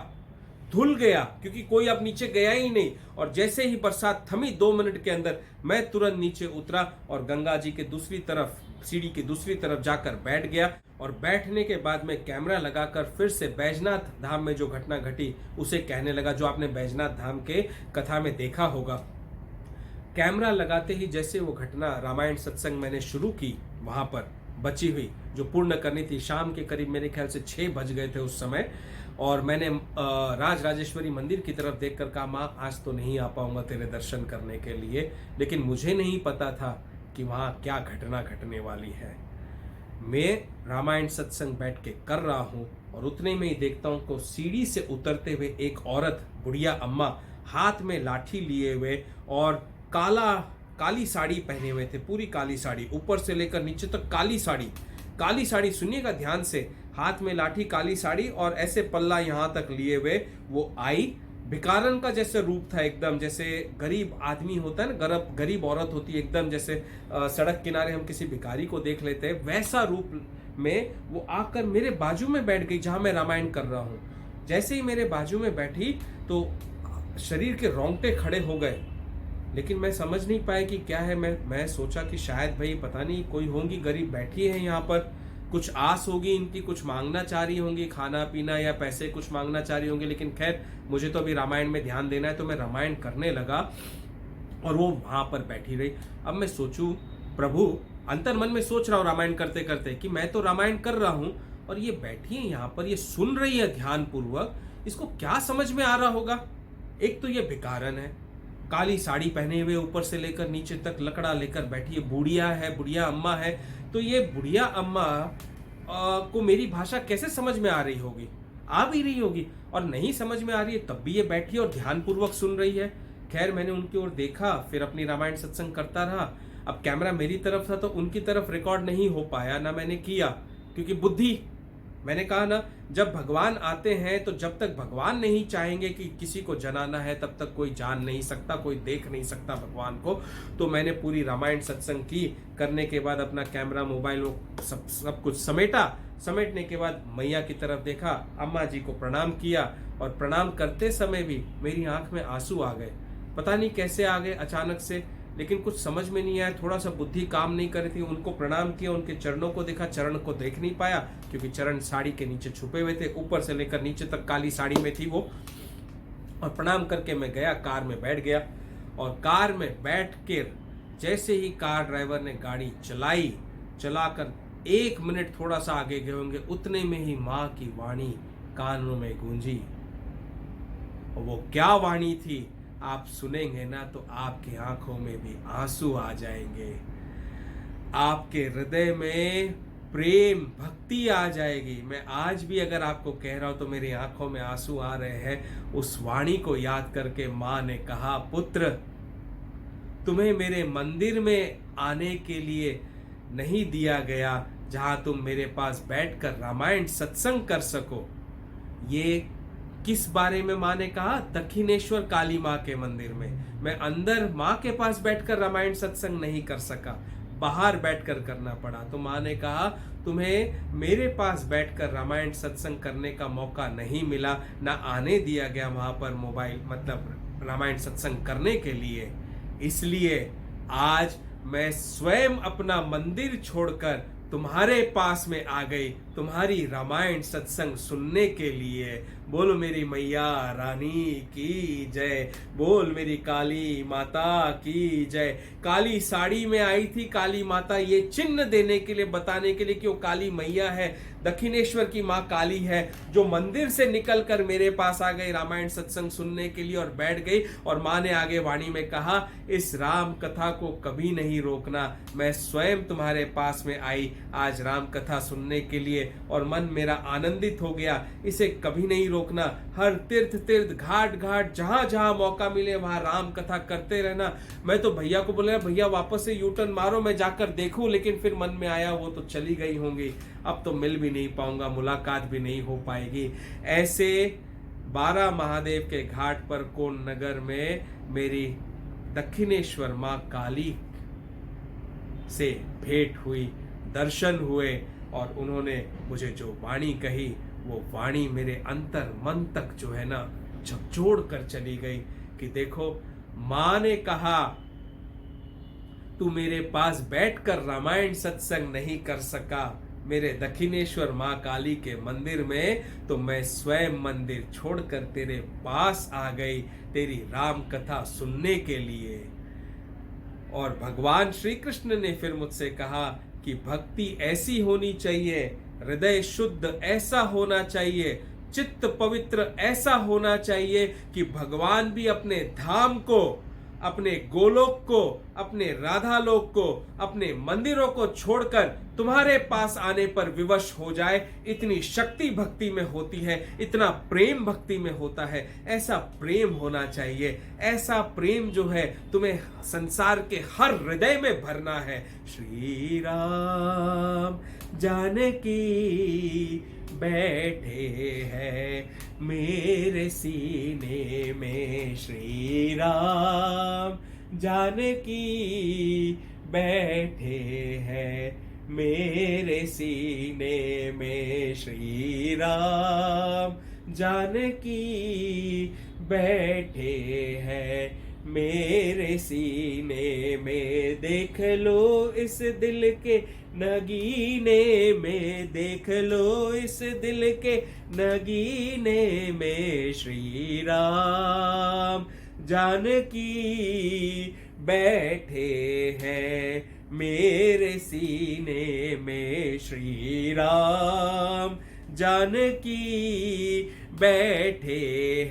धुल गया, क्योंकि कोई अब नीचे गया ही नहीं। और जैसे ही बरसात थमी 2 मिनट के अंदर मैं तुरंत नीचे उतरा और गंगा जी के दूसरी तरफ, सीढ़ी की दूसरी तरफ जाकर बैठ गया। और बैठने के बाद में कैमरा लगाकर फिर से बैजनाथ धाम में जो घटना घटी उसे कहने लगा, जो आपने बैजनाथ धाम के कथा में देखा होगा। कैमरा लगाते ही जैसे वो घटना, रामायण सत्संग मैंने शुरू की वहां पर बची हुई जो पूर्ण करनी थी, शाम के करीब मेरे ख्याल से 6 बज गए थे उस समय, और मैंने राजराजेश्वरी मंदिर की तरफ देखकर कहा, माँ आज तो नहीं आ पाऊंगा तेरे दर्शन करने के लिए। लेकिन मुझे नहीं पता था कि वहाँ क्या घटना घटने वाली है। मैं रामायण सत्संग बैठ के कर रहा हूँ और उतने में ही देखता हूँ को सीढ़ी से उतरते हुए एक औरत, बुढ़िया अम्मा, हाथ में लाठी लिए हुए और काली साड़ी पहने हुए थे, पूरी काली साड़ी, ऊपर से लेकर नीचे तक काली साड़ी, सुनिएगा ध्यान से, हाथ में लाठी, काली साड़ी और ऐसे पल्ला यहाँ तक लिए हुए वो आई। भिखारन का जैसे रूप था एकदम, जैसे गरीब आदमी होता है ना, गरीब औरत होती है एकदम, जैसे सड़क किनारे हम किसी भिखारी को देख लेते हैं, वैसा रूप में वो आकर मेरे बाजू में बैठ गई जहां मैं रामायण कर रहा हूँ। जैसे ही मेरे बाजू में बैठी तो शरीर के रोंगटे खड़े हो गए, लेकिन मैं समझ नहीं पाया कि क्या है। मैं सोचा कि शायद भाई पता नहीं कोई होंगी, गरीब बैठी है यहाँ पर, कुछ आस होगी इनकी, कुछ मांगना चाह रही होंगी, खाना पीना या पैसे कुछ मांगना चाह रही होंगी। लेकिन खैर मुझे तो अभी रामायण में ध्यान देना है, तो मैं रामायण करने लगा और वो वहां पर बैठी रही। अब मैं सोचूं, प्रभु, अंतर मन में सोच रहा हूँ रामायण करते करते कि मैं तो रामायण कर रहा हूँ और ये बैठी है यहाँ पर, ये सुन रही है ध्यान पूर्वक, इसको क्या समझ में आ रहा होगा। एक तो ये भिखारन है, काली साड़ी पहने हुए, ऊपर से लेकर नीचे तक लकड़ा लेकर बैठी है, बुढ़िया अम्मा है। तो ये बुढ़िया अम्मा को मेरी भाषा कैसे समझ में आ रही होगी, आ भी रही होगी, और नहीं समझ में आ रही है तब भी ये बैठी और ध्यान पूर्वक सुन रही है। खैर मैंने उनकी ओर देखा, फिर अपनी रामायण सत्संग करता रहा। अब कैमरा मेरी तरफ था तो उनकी तरफ रिकॉर्ड नहीं हो पाया, ना मैंने किया, क्योंकि बुद्धि, मैंने कहा ना, जब भगवान आते हैं तो जब तक भगवान नहीं चाहेंगे कि किसी को जनाना है तब तक कोई जान नहीं सकता, कोई देख नहीं सकता भगवान को। तो मैंने पूरी रामायण सत्संग की, करने के बाद अपना कैमरा, मोबाइल, सब कुछ समेटने के बाद मैया की तरफ देखा, अम्मा जी को प्रणाम किया, और प्रणाम करते समय भी मेरी आंख में आंसू आ गए। पता नहीं कैसे आ गए अचानक से, लेकिन कुछ समझ में नहीं आया, थोड़ा सा बुद्धि काम नहीं कर रही थी। उनको प्रणाम किया, उनके चरणों को देखा, चरण को देख नहीं पाया क्योंकि चरण साड़ी के नीचे छुपे हुए थे, ऊपर से लेकर नीचे तक काली साड़ी में थी वो। और प्रणाम करके मैं गया, कार में बैठ गया, और कार में बैठ कर जैसे ही कार ड्राइवर ने गाड़ी चलाकर 1 मिनट थोड़ा सा आगे गए होंगे, उतने में ही माँ की वाणी कानों में गूंजी। और वो क्या वाणी थी आप सुनेंगे ना तो आपकी आंखों में भी आंसू आ जाएंगे, आपके हृदय में प्रेम भक्ति आ जाएगी। मैं आज भी अगर आपको कह रहा हूं तो मेरी आंखों में आंसू आ रहे हैं उस वाणी को याद करके। माँ ने कहा, पुत्र, तुम्हें मेरे मंदिर में आने के लिए नहीं दिया गया जहां तुम मेरे पास बैठकर रामायण सत्संग कर सको। ये किस बारे में माँ ने कहा? दक्षिणेश्वर काली माँ के मंदिर में। मैं अंदर माँ के पास बैठकर रामायण सत्संग नहीं कर सका, बाहर बैठकर करना पड़ा। तो माँ ने कहा, तुम्हें मेरे पास बैठकर रामायण सत्संग करने का मौका नहीं मिला, ना आने दिया गया वहां पर मोबाइल, मतलब रामायण सत्संग करने के लिए। इसलिए आज मैं स्वयं अपना मंदिर छोड़कर तुम्हारे पास में आ गई, तुम्हारी रामायण सत्संग सुनने के लिए। बोल मेरी मैया रानी की जय, बोल मेरी काली माता की जय। काली साड़ी में आई थी काली माता, ये चिन्ह देने के लिए, बताने के लिए कि वो काली मैया है, दक्षिणेश्वर की माँ काली है, जो मंदिर से निकलकर मेरे पास आ गई रामायण सत्संग सुनने के लिए और बैठ गई। और माँ ने आगे वाणी में कहा, इस राम कथा को कभी नहीं रोकना। मैं स्वयं तुम्हारे पास में आई आज राम कथा सुनने के लिए, और मन मेरा आनंदित हो गया। इसे कभी नहीं रोकना। हर तीर्थ घाट जहां जहां मौका मिले वहां राम कथा करते रहना। मैं तो भैया को बोला, भैया वापस से यू टर्न मारो, मैं जाकर देखूं, लेकिन फिर मन में आया वो तो चली गई होंगी, अब तो मिल भी नहीं पाऊंगा, मुलाकात भी नहीं हो पाएगी। ऐसे 12 महादेव के घाट पर कोन नगर में मेरी दक्षिणेश्वर माँ काली से भेंट हुई, दर्शन हुए, और उन्होंने मुझे जो वाणी कही वो वाणी मेरे अंतर मन तक जो है ना झकझोर कर चली गई कि देखो, माँ ने कहा तू मेरे पास बैठकर रामायण सत्संग नहीं कर सका मेरे दक्षिणेश्वर माँ काली के मंदिर में, तो मैं स्वयं मंदिर छोड़कर तेरे पास आ गई तेरी राम कथा सुनने के लिए। और भगवान श्री कृष्ण ने फिर मुझसे कहा कि भक्ति ऐसी होनी चाहिए, हृदय शुद्ध ऐसा होना चाहिए, चित्त पवित्र ऐसा होना चाहिए कि भगवान भी अपने धाम को, अपने गोलोक को, अपने राधा लोक को, अपने मंदिरों को छोड़कर तुम्हारे पास आने पर विवश हो जाए। इतनी शक्ति भक्ति में होती है, इतना प्रेम भक्ति में होता है। ऐसा प्रेम होना चाहिए, ऐसा प्रेम जो है तुम्हें संसार के हर हृदय में भरना है। श्री राम जानकी बैठे हैं मेरे सीने में, श्री राम जानकी बैठे हैं मेरे सीने में, श्री राम जानकी बैठे हैं मेरे सीने में। देख लो इस दिल के नगीने में, देख लो इस दिल के नगीने में, श्री राम जानकी बैठे हैं मेरे सीने में, श्री राम जानकी बैठे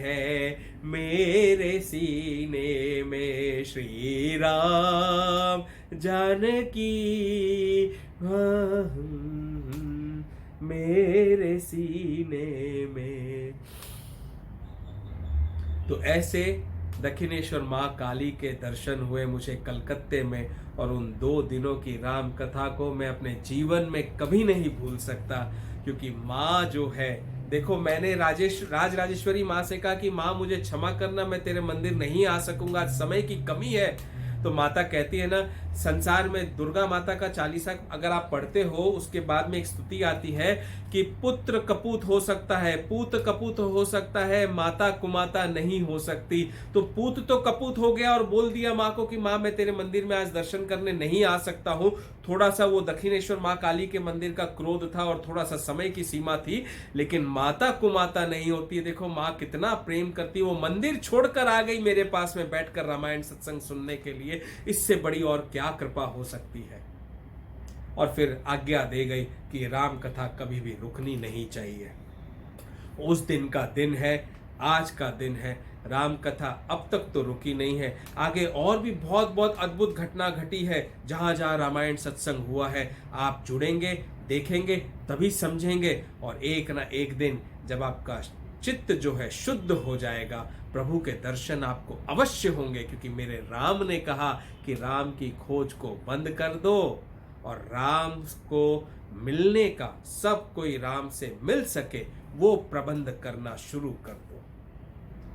हैं मेरे सीने में, श्री राम जानकी मेरे सीने में। तो ऐसे दक्षिणेश्वर माँ काली के दर्शन हुए मुझे कलकत्ते में, और उन 2 दिनों की राम कथा को मैं अपने जीवन में कभी नहीं भूल सकता। क्योंकि माँ जो है, देखो मैंने राजराजेश्वरी माँ से कहा कि माँ मुझे क्षमा करना, मैं तेरे मंदिर नहीं आ सकूंगा, समय की कमी है। तो माता कहती है ना, संसार में दुर्गा माता का चालीसा अगर आप पढ़ते हो, उसके बाद में एक स्तुति आती है कि पुत्र कपूत हो सकता है, पूत कपूत हो सकता है, माता कुमाता नहीं हो सकती। तो पूत तो कपूत हो गया और बोल दिया माँ को कि माँ मैं तेरे मंदिर में आज दर्शन करने नहीं आ सकता हूँ। थोड़ा सा वो दक्षिणेश्वर माँ काली के मंदिर का क्रोध था और थोड़ा सा समय की सीमा थी, लेकिन माता कुमाता नहीं होती है। देखो माँ कितना प्रेम करती है, वो मंदिर छोड़कर आ गई मेरे पास में बैठकर रामायण सत्संग सुनने के लिए। इससे बड़ी और क्या कृपा हो सकती है। और फिर आज्ञा दे गई कि राम कथा कभी भी रुकनी नहीं चाहिए। उस दिन का दिन है, आज का दिन है। राम कथा अब तक तो रुकी नहीं है, आगे और भी बहुत बहुत अद्भुत घटना घटी है जहां जहां रामायण सत्संग हुआ है। आप जुड़ेंगे, देखेंगे, तभी समझेंगे। और एक ना एक दिन जब आपका चित्त जो है शुद्ध हो जाएगा, प्रभु के दर्शन आपको अवश्य होंगे। क्योंकि मेरे राम ने कहा कि राम की खोज को बंद कर दो और राम को मिलने का, सब कोई राम से मिल सके वो प्रबंध करना शुरू कर दो।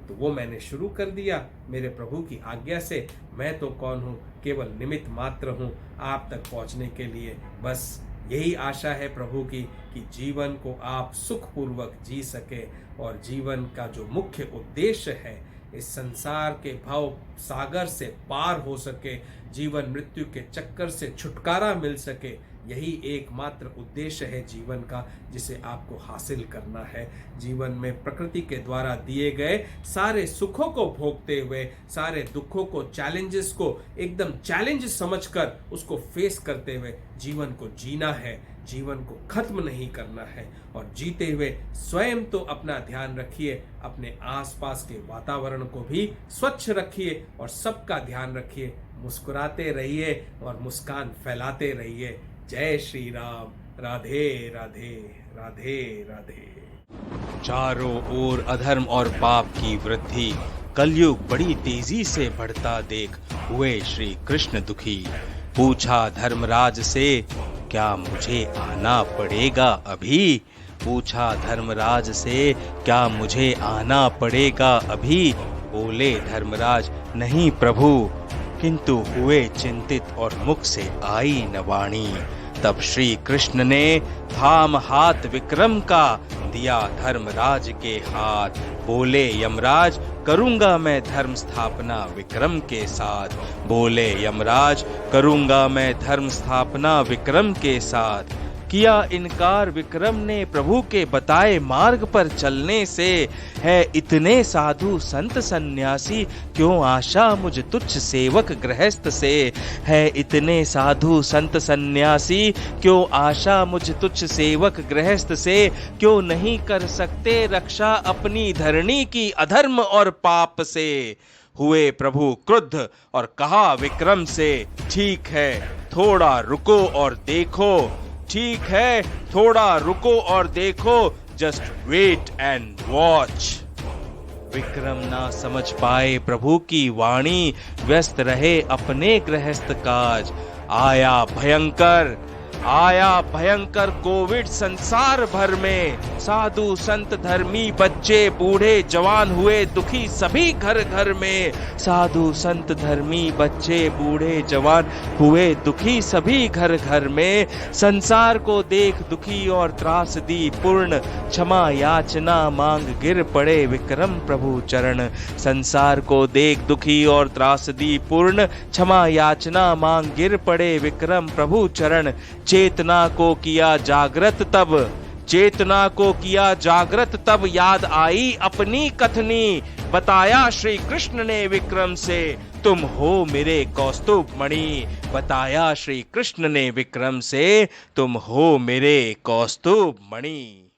तो वो मैंने शुरू कर दिया मेरे प्रभु की आज्ञा से। मैं तो कौन हूँ, केवल निमित्त मात्र हूँ आप तक पहुँचने के लिए। बस यही आशा है प्रभु की कि जीवन को आप सुखपूर्वक जी सके और जीवन का जो मुख्य उद्देश्य है, इस संसार के भाव सागर से पार हो सके, जीवन मृत्यु के चक्कर से छुटकारा मिल सके। यही एकमात्र उद्देश्य है जीवन का, जिसे आपको हासिल करना है। जीवन में प्रकृति के द्वारा दिए गए सारे सुखों को भोगते हुए, सारे दुखों को, चैलेंजेस को एकदम चैलेंज समझकर उसको फेस करते हुए जीवन को जीना है, जीवन को खत्म नहीं करना है। और जीते हुए स्वयं तो अपना ध्यान रखिए, अपने आसपास के वातावरण को भी स्वच्छ रखिए और सबका ध्यान रखिए। मुस्कुराते रहिए और मुस्कान फैलाते रहिए। जय श्री राम। राधे राधे राधे राधे। चारों ओर अधर्म और पाप की वृद्धि, कलयुग बड़ी तेजी से बढ़ता देख हुए श्री कृष्ण दुखी। पूछा धर्मराज से, क्या मुझे आना पड़ेगा अभी? पूछा धर्मराज से, क्या मुझे आना पड़ेगा अभी? बोले धर्मराज, नहीं प्रभु। किंतु हुए चिंतित और मुख से आई न वाणी। तब श्री कृष्ण ने थाम हाथ विक्रम का, दिया धर्मराज के हाथ। बोले यमराज, करूंगा मैं धर्म स्थापना विक्रम के साथ। बोले यमराज, करूंगा मैं धर्म स्थापना विक्रम के साथ। किया इनकार विक्रम ने प्रभु के बताए मार्ग पर चलने से। है इतने साधु संत सन्यासी, क्यों आशा मुझ तुच्छ सेवक गृहस्थ से। है इतने साधु संत सन्यासी, क्यों आशा मुझ तुच्छ सेवक गृहस्थ से। क्यों नहीं कर सकते रक्षा अपनी धरणी की अधर्म और पाप से। हुए प्रभु क्रुद्ध और कहा विक्रम से, ठीक है थोड़ा रुको और देखो, ठीक है थोड़ा रुको और देखो, just wait and watch. Vikram ना समझ पाए प्रभु की वाणी, व्यस्त रहे अपने गृहस्थ काज। आया भयंकर कोविड संसार भर में, साधु संत धर्मी बच्चे बूढ़े जवान हुए दुखी सभी घर घर में, साधु संत धर्मी बच्चे बूढ़े जवान हुए दुखी सभी घर घर में। संसार को देख दुखी और त्रासदी पूर्ण, क्षमा याचना मांग गिर पड़े विक्रम प्रभु चरण। संसार को देख दुखी और त्रासदी पूर्ण, क्षमा याचना मांग गिर पड़े विक्रम प्रभु चरण। चेतना को किया जागृत तब याद आई अपनी कथनी, बताया श्री कृष्ण ने विक्रम से, तुम हो मेरे कौस्तुभ मणि। बताया श्री कृष्ण ने विक्रम से, तुम हो मेरे कौस्तुभ मणि।